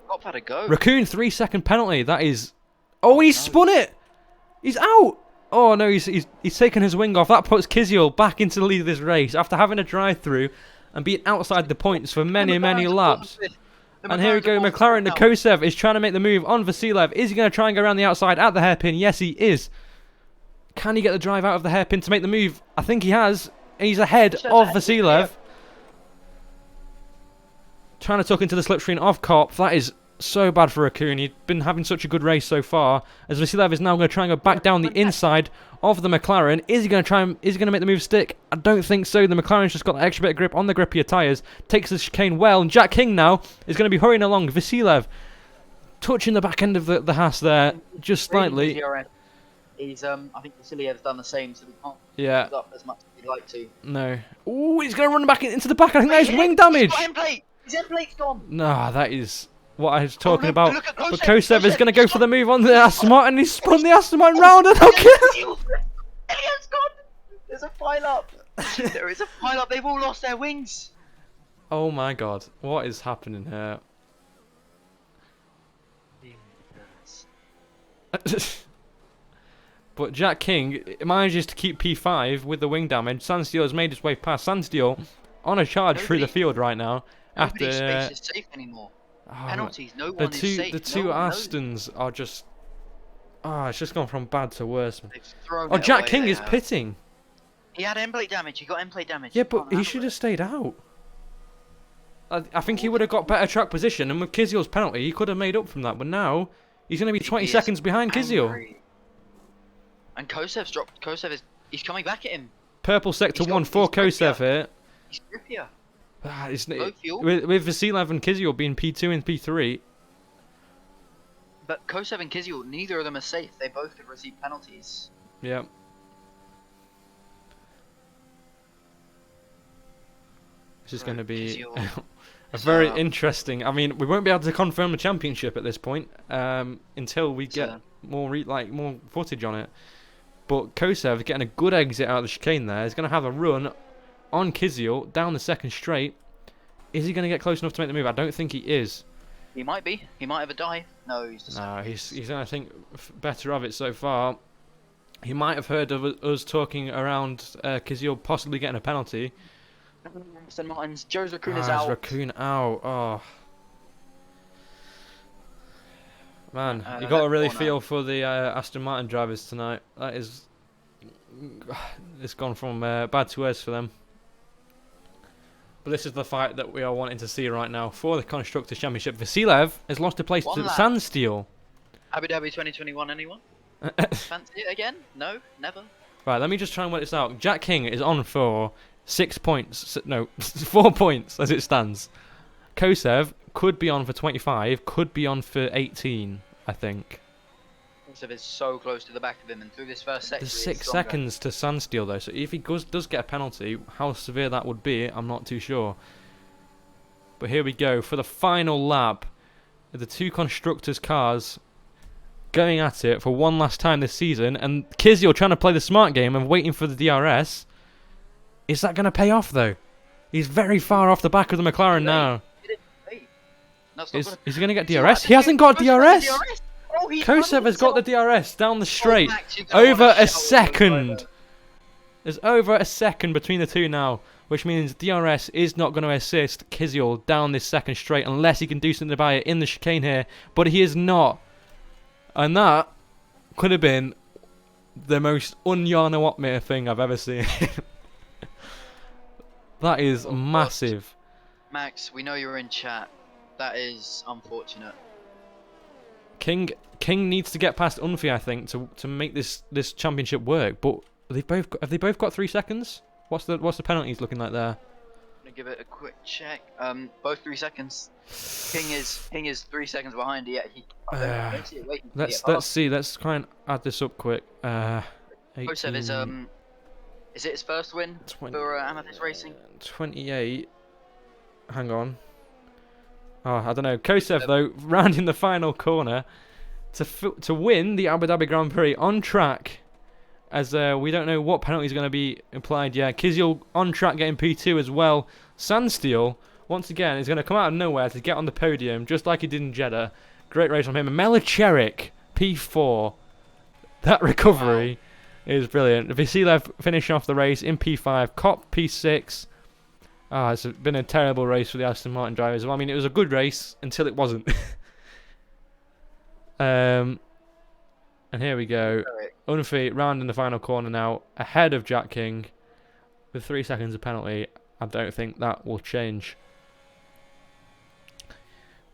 Kopf had a go. Raccoon 3-second penalty, that is... Oh, he's spun it! He's out! Oh no, he's taken his wing off. That puts Kizyul back into the lead of this race after having a drive-through and being outside the points for many laps. And here we go, McLaren, the Kosev is trying to make the move on Vasiliev. Is he going to try and go around the outside at the hairpin? Yes, he is. Can he get the drive out of the hairpin to make the move? I think he has. He's ahead of Vasiliev. Trying to tuck into the slipstream of Kopf. That is so bad for Raccoon. He'd been having such a good race so far. As Vasiliev is now going to try and go back down the inside of the McLaren. Is he going to make the move stick? I don't think so. The McLaren's just got that extra bit of grip on the grippier tyres. Takes the chicane well. And Jack King now is going to be hurrying along. Vasiliev touching the back end of the Haas there. Just slightly. He's, I think Vasiliev's done the same, so we can't yeah. up as much as we'd like to. No. Ooh, he's going to run back into the back. I think that is wing damage. His end plate! His end plate's gone! Nah, that is what I was talking about. But Kosev is going to go for the move on the Aston Martin, and he's spun the Aston Martin round, and okay. Elliot's gone! There's a pile up! There is a pile up, they've all lost their wings! Oh my god, what is happening here? But Jack King manages to keep P5 with the wing damage. Sansteel has made his way past. Sansteel on a charge through the field right now. Nobody's space is safe anymore. Penalties, no one is safe. The two Astons are just... Oh, it's just gone from bad to worse. Oh, Jack King is pitting. He had end plate damage. He got end plate damage. Yeah, but he should have stayed out. I think he would have got better track position, and with Kizyul's penalty, he could have made up from that. But now, he's going to be 20 seconds behind Kizyul. And Kosev's dropped. He's coming back at him. Purple sector 1 for Kosev here. He's grippier. With Vasiliev and Kizyul being P2 and P3. But Kosev and Kizyul, neither of them are safe. They both could receive penalties. Yeah. This is going to be a very interesting... I mean, we won't be able to confirm the championship at this point until we get more footage on it. But Kosev getting a good exit out of the chicane there. He's going to have a run on Kizyul down the second straight. Is he going to get close enough to make the move? I don't think he is. He might be. He might have a dive. No, he's just... No, he's going to think better of it so far. He might have heard of us talking around Kizyul possibly getting a penalty. Aston Martin's Joe's Raccoon is Ah, is out. Raccoon out? Oh. Man, you got to Left really corner. feel for the Aston Martin drivers tonight. That is... It's gone from bad to worse for them. But this is the fight that we are wanting to see right now for the Constructors' Championship. Vasilev has lost a place One to lap. Sandsteel. Abu Dhabi 2021, anyone? Fancy it again? No? Never? Right, let me just try and work this out. Jack King is on for 6 points. No, 4 points as it stands. Kosev could be on for 25, could be on for 18, I think. Joseph is so close to the back of him, and through this first sector, There's 6 seconds to Sandsteel though, so if he does get a penalty, how severe that would be, I'm not too sure. But here we go for the final lap. The two Constructors' cars going at it for one last time this season, and Kizio trying to play the smart game and waiting for the DRS. Is that going to pay off though? He's very far off the back of the McLaren now. Is he going to get DRS? He hasn't got DRS! Oh, Kosev has got the DRS down the straight. Over a second. There's over a second between the two now, which means DRS is not going to assist Kizio down this second straight unless he can do something about it in the chicane here, but he is not. And that could have been the most un-Jarno Opmeer thing I've ever seen. That is massive. Max, we know you're in chat. That is unfortunate. King needs to get past Unfi, I think, to make this championship work. But have they both got 3 seconds? What's the penalties looking like there? I'm gonna give it a quick check. Both 3 seconds. King is 3 seconds behind. Yet I don't see it waiting. Let's see. Let's try and add this up quick. 07 is it his first win for Amethyst Racing? 28. Hang on. Oh, I don't know. Kosev though, rounding the final corner to win the Abu Dhabi Grand Prix on track. As we don't know what penalty is going to be applied yet. Kizio on track getting P2 as well. Sandsteel, once again, is going to come out of nowhere to get on the podium, just like he did in Jeddah. Great race from him. And Melicherik, P4. That recovery is brilliant. Vasilev finishing off the race in P5. Kopp, P6. Ah, it's been a terrible race for the Aston Martin drivers. Well, I mean, it was a good race until it wasn't. And here we go. Unfi rounding the final corner now, ahead of Jack King with 3 seconds of penalty. I don't think that will change.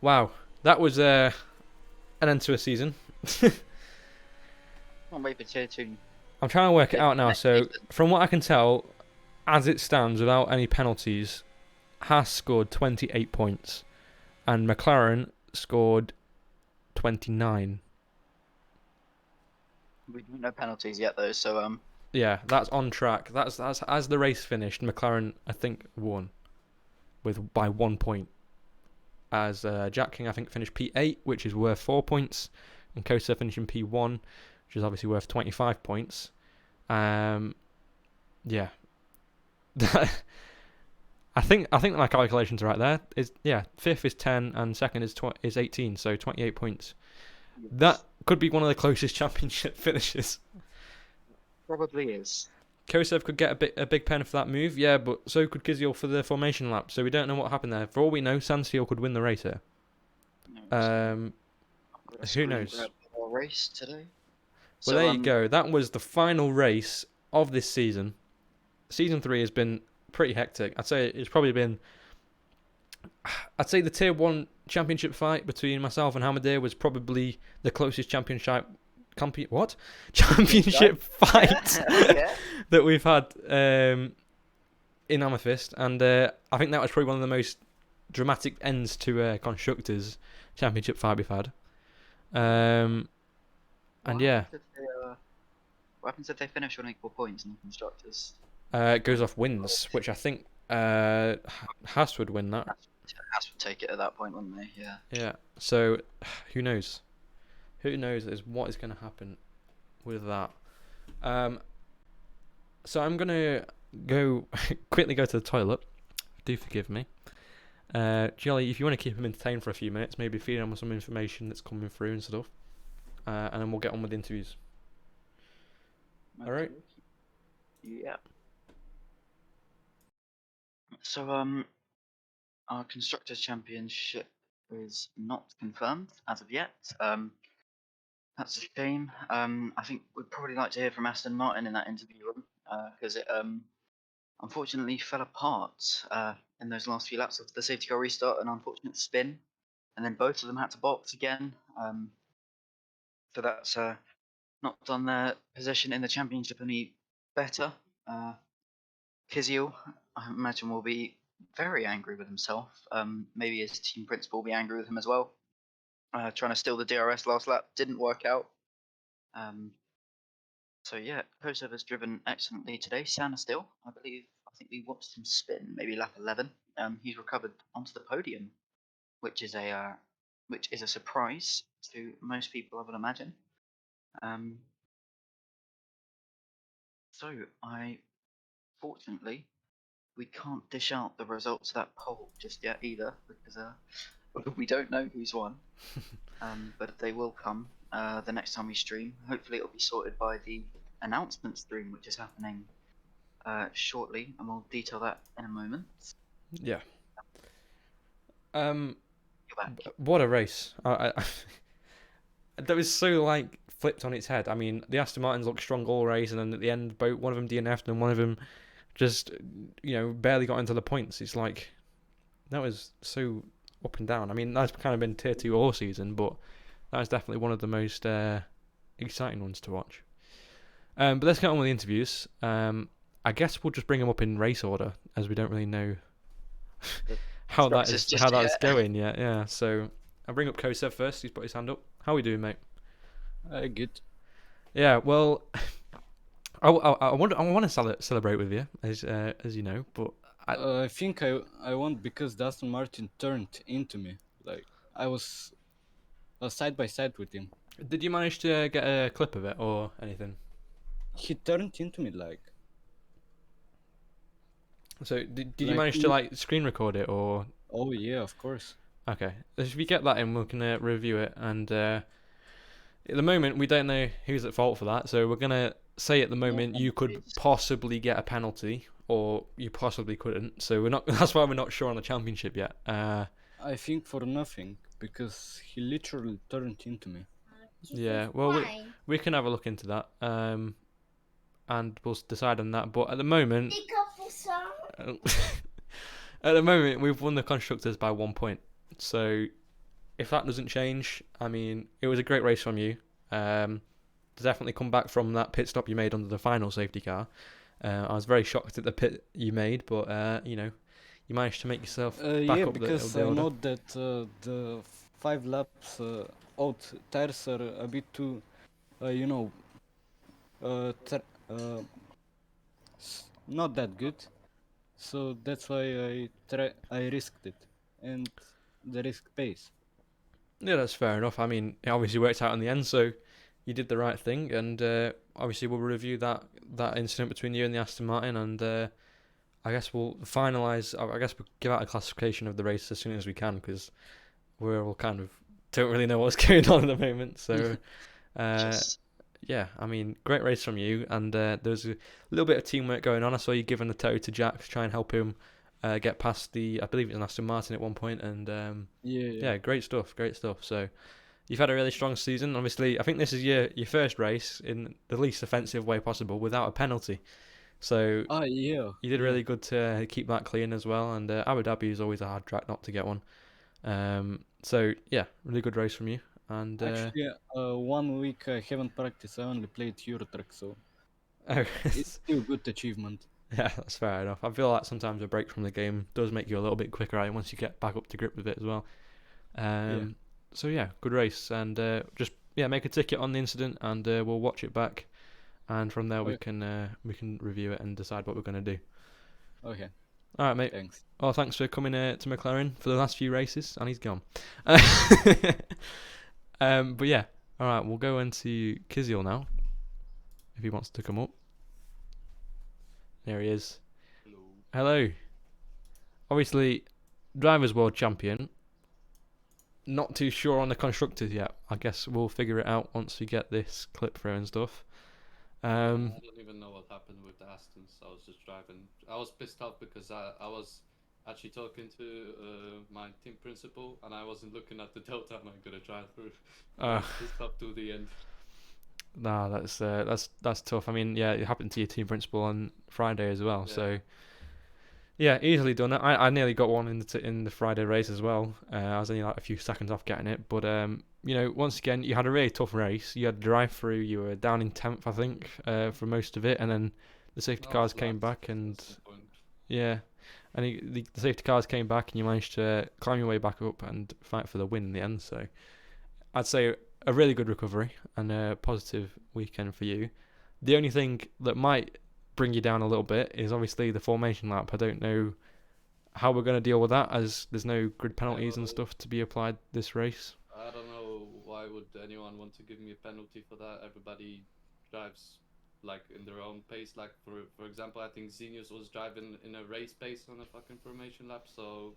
Wow, that was an end to a season. Can't wait for tier 2. I'm trying to work it out now. So, from what I can tell, as it stands, without any penalties, Haas scored 28 points, and McLaren scored 29. We don't know penalties yet though, so Yeah, that's on track. That's as the race finished, McLaren I think won by 1 point. As Jack King I think finished P8, which is worth 4 points, and Kosa finishing P1, which is obviously worth 25 points. Yeah. I think my calculations are right there. Fifth is 10 and second is 18, so 28 points. That could be one of the closest championship finishes. probably is. Kosev could get a big pen for that move, yeah, but so could Kizio for the formation lap. So we don't know what happened there. For all we know, Sandsteel could win the race here. Who knows? Race today. Well, there you go. That was the final race of this season. Season 3 has been pretty hectic. I'd say the tier 1 championship fight between myself and Hamadir was probably the closest championship fight that we've had in Amethyst, and I think that was probably one of the most dramatic ends to a constructors championship fight we've had. And yeah, what happens if they finish on equal points in the constructors? it goes off wins, which I think Haas would win that. Haas would take it at that point, wouldn't they? Yeah. Yeah. So who knows? Who knows is what is going to happen with that. So I'm gonna quickly go to the toilet. Do forgive me. Jelly, if you want to keep him entertained for a few minutes, maybe feed him with some information that's coming through and stuff, and then we'll get on with the interviews. All right. Yeah. So our constructors championship is not confirmed as of yet. That's a shame. I think we'd probably like to hear from Aston Martin in that interview room because it unfortunately fell apart in those last few laps of the safety car restart, an unfortunate spin, and then both of them had to box again. So that's not done their position in the championship any better. Kizil, I imagine, will be very angry with himself. Maybe his team principal will be angry with him as well. Trying to steal the DRS last lap didn't work out. So yeah, Kosev has driven excellently today. Sana still, I believe. I think we watched him spin maybe lap 11. He's recovered onto the podium, which is a surprise to most people, I would imagine. So fortunately, we can't dish out the results of that poll just yet either, because we don't know who's won. But they will come the next time we stream. Hopefully, it'll be sorted by the announcement stream, which is happening shortly, and we'll detail that in a moment. Yeah. You're back. What a race! That was so like flipped on its head. I mean, the Aston Martins looked strong all race, and then at the end, one of them DNF'd and one of them just barely got into the points. It's like that was so up and down. I mean, that's kind of been tier 2 all season, but that was definitely one of the most exciting ones to watch. But let's get on with the interviews. I guess we'll just bring them up in race order, as we don't really know how that's going yet. Yeah, so I'll bring up Kosev first. He's put his hand up. How are we doing, mate? Good. Yeah, well, I want to celebrate with you, as you know, but I think I won because the Aston Martin turned into me. Like I was side by side with him. Did you manage to get a clip of it or anything? He turned into me like. So did you manage to like screen record it or? Oh yeah, of course. Okay, if we get that in, we can review it. And at the moment, we don't know who's at fault for that, so we're gonna say at the moment you could possibly get a penalty, or you possibly couldn't. So we're not. That's why we're not sure on the championship yet. I think for nothing because he literally turned into me. Yeah, well, we can have a look into that, and we'll decide on that. But at the moment, we've won the constructors by 1 point. So if that doesn't change, I mean, it was a great race from you. To definitely come back from that pit stop you made under the final safety car. I was very shocked at the pit you made, but you managed to make yourself back up because the I order. know that the 5 laps out tires are a bit too, not that good. So that's why I risked it, and the risk pays. Yeah, that's fair enough. I mean, it obviously worked out in the end, so you did the right thing. And obviously, we'll review that incident between you and the Aston Martin, and I guess we'll finalise. I guess we'll give out a classification of the race as soon as we can, because we're all kind of don't really know what's going on at the moment. So, yeah, I mean, great race from you, and there's a little bit of teamwork going on. I saw you giving the toe to Jack to try and help him get past I believe it was an Aston Martin at one point, and yeah, great stuff. So you've had a really strong season. Obviously, I think this is your first race in the least offensive way possible without a penalty. So you did really good to keep that clean as well. And Abu Dhabi is always a hard track not to get one. So yeah, really good race from you. And actually, 1 week I haven't practiced. I only played Eurotrack, so it's still a good achievement. Yeah, that's fair enough. I feel like sometimes a break from the game does make you a little bit quicker, right, once you get back up to grip with it as well. So yeah, good race, and just make a ticket on the incident, and we'll watch it back, and from there we can review it and decide what we're gonna do. Okay. All right, mate. Thanks. Well, thanks for coming to McLaren for the last few races, and he's gone. But yeah, all right, we'll go into Kizil now, if he wants to come up. There he is. Hello. Obviously, Drivers' World Champion. Not too sure on the constructors yet. I guess we'll figure it out once we get this clip through and stuff. Um, I don't even know what happened with the Astons. I was just driving. I was pissed off because I was actually talking to my team principal, and I wasn't looking at the delta, and I got to drive through. I was pissed off to the end. nah, that's tough. I mean, yeah, it happened to your team principal on Friday as well. Yeah. So yeah, easily done. I nearly got one in the Friday race as well. I was only like a few seconds off getting it, but you know, once again, you had a really tough race. You had a drive through. You were down in 10th, I think, for most of it, and then the safety I cars was came last back, and at some point. yeah, and the safety cars came back, and you managed to climb your way back up and fight for the win in the end. So I'd say a really good recovery and a positive weekend for you. The only thing that might bring you down a little bit is obviously the formation lap. I don't know how we're going to deal with that, as there's no grid penalties and well, stuff to be applied this race. I don't know why would anyone want to give me a penalty for that. Everybody drives like in their own pace. Like for example, I think Xenius was driving in a race pace on a fucking formation lap. So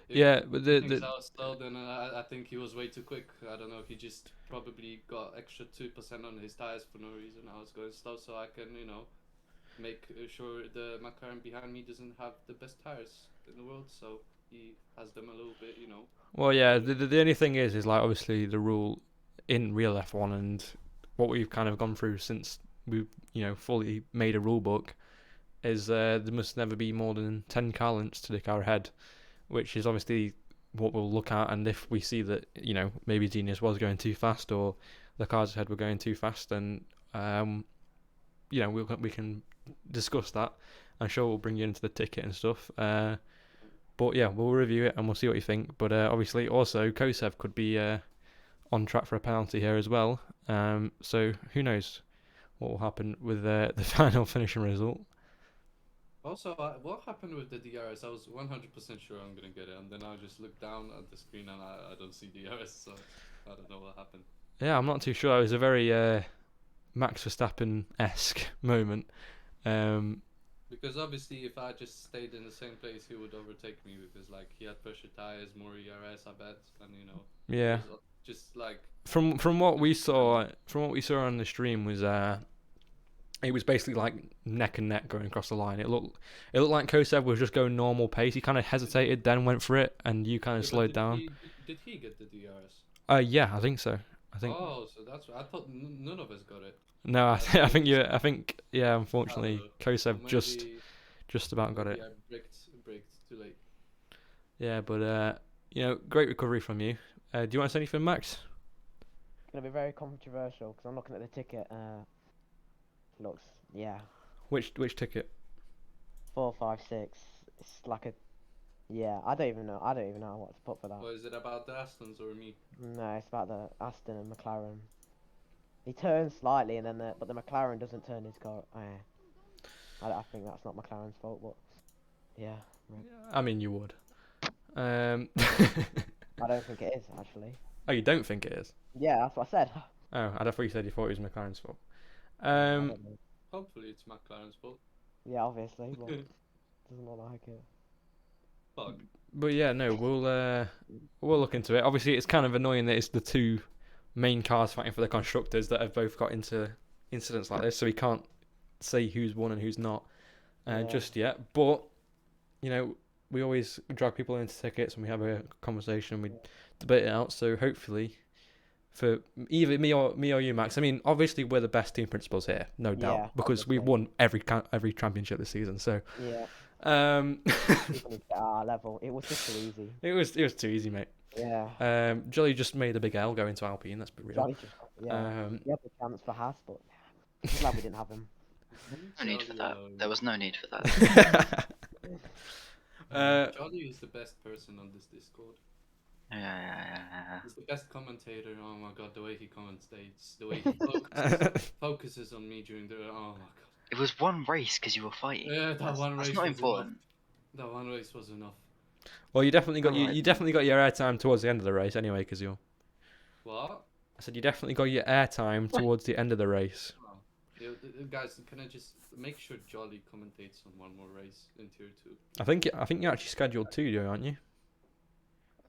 if Yeah, but he thinks I was slow, then I think he was way too quick. I don't know. He just probably got extra 2% on his tires for no reason. I was going slow, so I can make sure the McLaren behind me doesn't have the best tires in the world. So he has them a little bit. well, yeah, the only thing is like obviously the rule in real F1 and what we've kind of gone through since we've fully made a rule book is there must never be more than 10 car lengths to the car ahead, which is obviously what we'll look at. And if we see that maybe Genius was going too fast or the cars ahead were going too fast, then we can discuss that. I'm sure we'll bring you into the ticket and stuff. But yeah, we'll review it and we'll see what you think. But obviously, also Kosev could be on track for a penalty here as well. So who knows what will happen with the final finishing result. Also, what happened with the DRS? I was 100% sure I'm gonna get it, and then I just look down at the screen and I don't see DRS, so I don't know what happened. Yeah, I'm not too sure. It was a very Max Verstappen-esque moment. Because obviously, if I just stayed in the same place, he would overtake me because like he had pressure tires, more ERS, I bet, and Yeah. it was just like From what we saw on the stream was it was basically like neck and neck going across the line. It looked like Kosev was just going normal pace. He kind of hesitated, then went for it, and you kind of slowed down. Did he get the DRS? Yeah, I think so. I think. Oh, so that's I thought none of us got it. No, I think yeah. Unfortunately, Kosev So just about got it. maybe I braked too late. Yeah, but great recovery from you. Do you want to say anything, Max? It's gonna be very controversial because I'm looking at the ticket. Looks, yeah, Which ticket? 4, 5, 6. It's like a, yeah. I don't even know what to put for that. Or is it about the Astons or me? No, it's about the Aston and McLaren. He turns slightly, and then but the McLaren doesn't turn his car. I think that's not McLaren's fault, but yeah. I mean, you would. I don't think it is actually. Oh, you don't think it is? Yeah, that's what I said. Oh, I thought you said you thought it was McLaren's fault. I don't know. Hopefully it's McLaren's fault. Yeah, obviously, but doesn't look like it. Fuck. But yeah, no, we'll look into it. Obviously, it's kind of annoying that it's the two main cars fighting for the constructors that have both got into incidents like this, so we can't say who's won and who's not just yet. But we always drag people into tickets and we have a conversation, we debate it out. So hopefully, for either me or you, Max. I mean, obviously we're the best team principals here, no doubt, because we've won every championship this season. So Yeah. People need to get at our level. It was just too easy. it was too easy, mate. Yeah. Jolly just made a big L going to Alpine. Let's be real. Johnny just, yeah. We had the chance for Haas, but I'm glad we didn't have him. No need for that. There was no need for that. Johnny is the best person on this Discord. Yeah. He's the best commentator. Oh my god, the way he commentates, the way he focuses on me during the. Oh my god. It was one race because you were fighting. Yeah, that one race. That's not was important. Enough. That one race was enough. Well, you definitely got Alright. you definitely got your airtime towards the end of the race anyway, because you're. What? I said you definitely got your airtime towards the end of the race. Oh. Yeah, guys, can I just make sure Jolly commentates on one more race in tier 2? I think you're actually scheduled to, aren't you?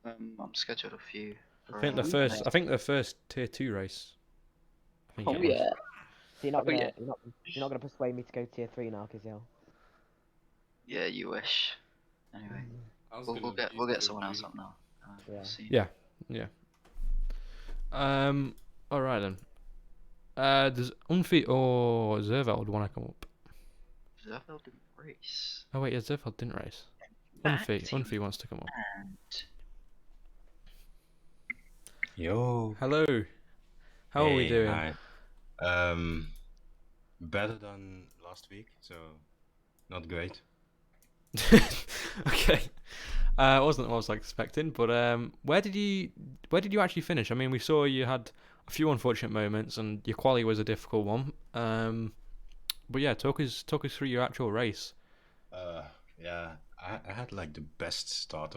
I'm scheduled a few. I think the first tier 2 race. I think Oh it was. yeah. So you're not Oh, gonna yeah. you're not gonna persuade me to go tier 3 now, Kizil. Yeah, you wish. Anyway, I was we'll gonna get beat tier someone else 3. up now. Yeah. We'll see. Yeah. Yeah. All right then. Does Unfi or Zerveld want to come up? Zerfeld didn't race. Oh wait, yeah, Zerveld didn't race. Fact, he Unfi wants to come up. and Yo. Hello. How are we Hey, doing? Hi. Better than last week, so not great. Okay. Wasn't what I was expecting, but where did you actually finish? I mean, we saw you had a few unfortunate moments, and your quali was a difficult one. But yeah, talk us through your actual race. Yeah, I had like the best start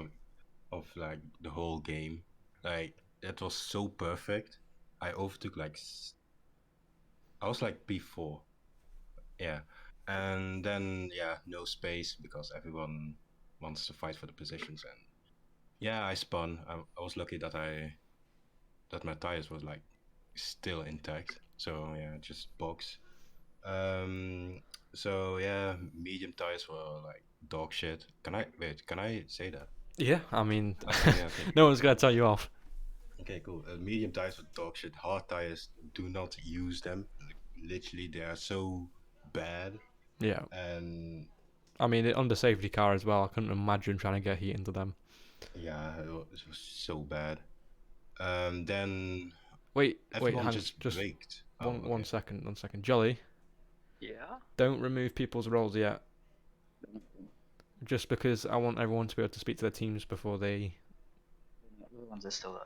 of like the whole game. Like it was so perfect. I overtook I was like P4. Yeah. And then yeah, no space because everyone wants to fight for the positions, and yeah, I spun. I was lucky that my tires was like still intact. So yeah, just box. Um, so yeah, medium tires were like dog shit. Can I say that? Yeah, I mean, Okay, yeah, okay. no one's gonna tell you off. Okay, cool. Medium tires were dog shit. Hard tires, do not use them. Like, literally, they are so bad. Yeah, And I mean, on the safety car as well. I couldn't imagine trying to get heat into them. yeah, it was so bad. Then Wait, everyone hang, just just braked. one second. Jolly, yeah. don't remove people's roles yet. Just because I want everyone to be able to speak to their teams before they. Everyone's still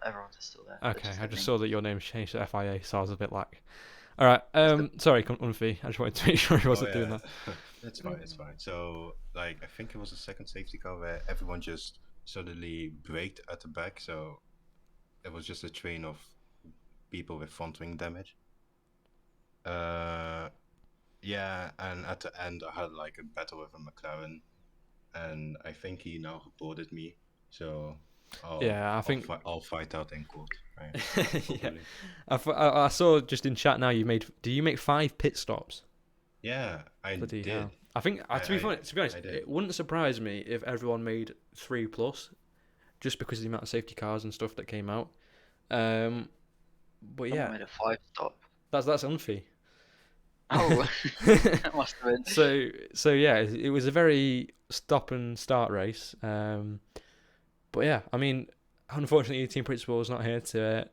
there. Okay, I let just me- saw that your name's changed to FIA, so I was a bit like. All right. Sorry, Unfi. I just wanted to make sure he wasn't doing that. That's fine, it's fine. So, like, I think it was the second safety car where everyone just suddenly braked at the back, so it was just a train of people with front wing damage. Yeah, and at the end I had like a battle with a McLaren, and I think he now reported me, so Yeah, I think. I'll fight out in court. Right? Yeah, Hopefully. I saw just in chat now. Do you make 5 pit stops? Yeah, I Bloody did. hell. I think to be honest, I did. it wouldn't surprise me if everyone made 3 plus, just because of the amount of safety cars and stuff that came out. But Someone yeah, made a 5-stop. that's Unfi. Oh, that must have been. So yeah, it was a very stop and start race. But yeah, I mean, unfortunately, your team principal is not here to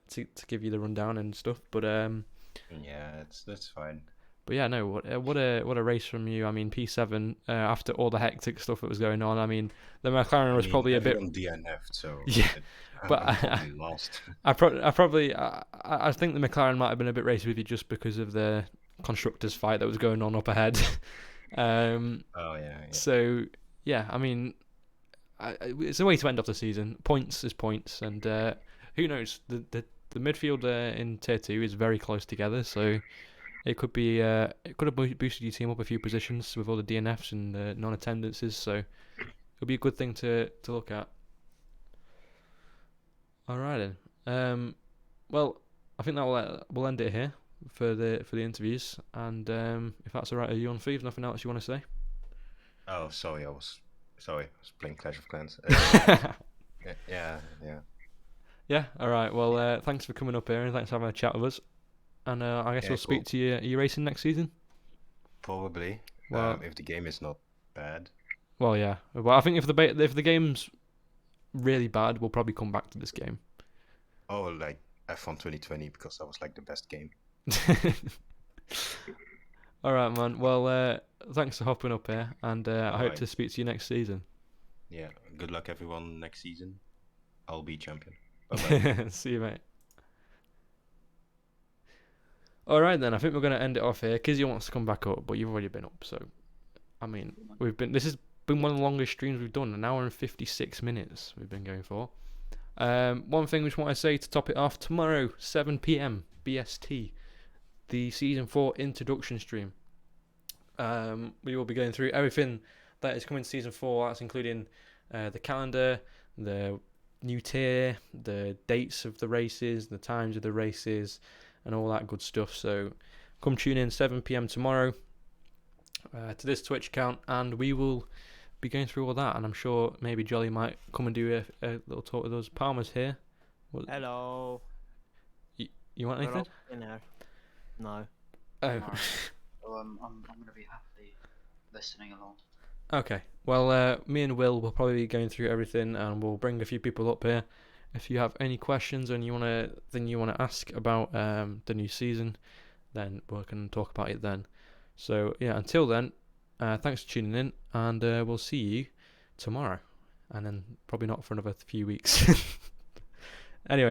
give you the rundown and stuff. But Yeah, that's fine. But yeah, no, what a race from you. I mean, P7 after all the hectic stuff that was going on. I mean, the McLaren was probably a bit. DNF'd, so Yeah, but I'm probably lost. I think the McLaren might have been a bit racy with you just because of the constructors fight that was going on up ahead. Oh yeah. So yeah, I mean, it's a way to end off the season. Points is points, and who knows? The midfield in Tier 2 is very close together, so it could be it could have boosted your team up a few positions with all the DNFs and non-attendances. So it'll be a good thing to look at. All right then. Well, I think that we'll end it here for the interviews. And if that's all right, are you on Thieves? Nothing else you want to say? Oh, sorry, I was playing Clash of Clans. Yeah. Yeah. All right. Well, thanks for coming up here and thanks for having a chat with us. And I guess Yeah, we'll speak cool. to you. Are you racing next season? Probably. Well- If the game is not bad. Well, yeah. Well, I think if the game's really bad, we'll probably come back to this game. Oh, like F1 2020 because that was like the best game. All right, man. Well, thanks for hopping up here, and I hope Alright. to speak to you next season. Yeah. Good luck everyone next season. I'll be champion. Bye-bye. See you, mate. All right, then. I think we're gonna end it off here. Kizzy wants to come back up, but you've already been up, so I mean, this has been one of the longest streams we've done. An hour and 56 minutes we've been going for. One thing we just want to say to top it off: tomorrow, 7 p.m. BST, the season 4 introduction stream. We will be going through everything that is coming to season 4. That's including the calendar, the new tier, the dates of the races, the times of the races, and all that good stuff. So come tune in 7 p.m. tomorrow to this Twitch account, and we will be going through all that. And I'm sure maybe Jolly might come and do a little talk with us. Palmer's here. Hello. You want anything? You know. No. Oh. Alright. So I'm going to be happily listening along. Okay. Well, me and Will will probably be going through everything, and we'll bring a few people up here. If you have any questions and you wanna ask about the new season, then we can talk about it then. So yeah, until then, thanks for tuning in, and we'll see you tomorrow, and then probably not for another few weeks. Anyway.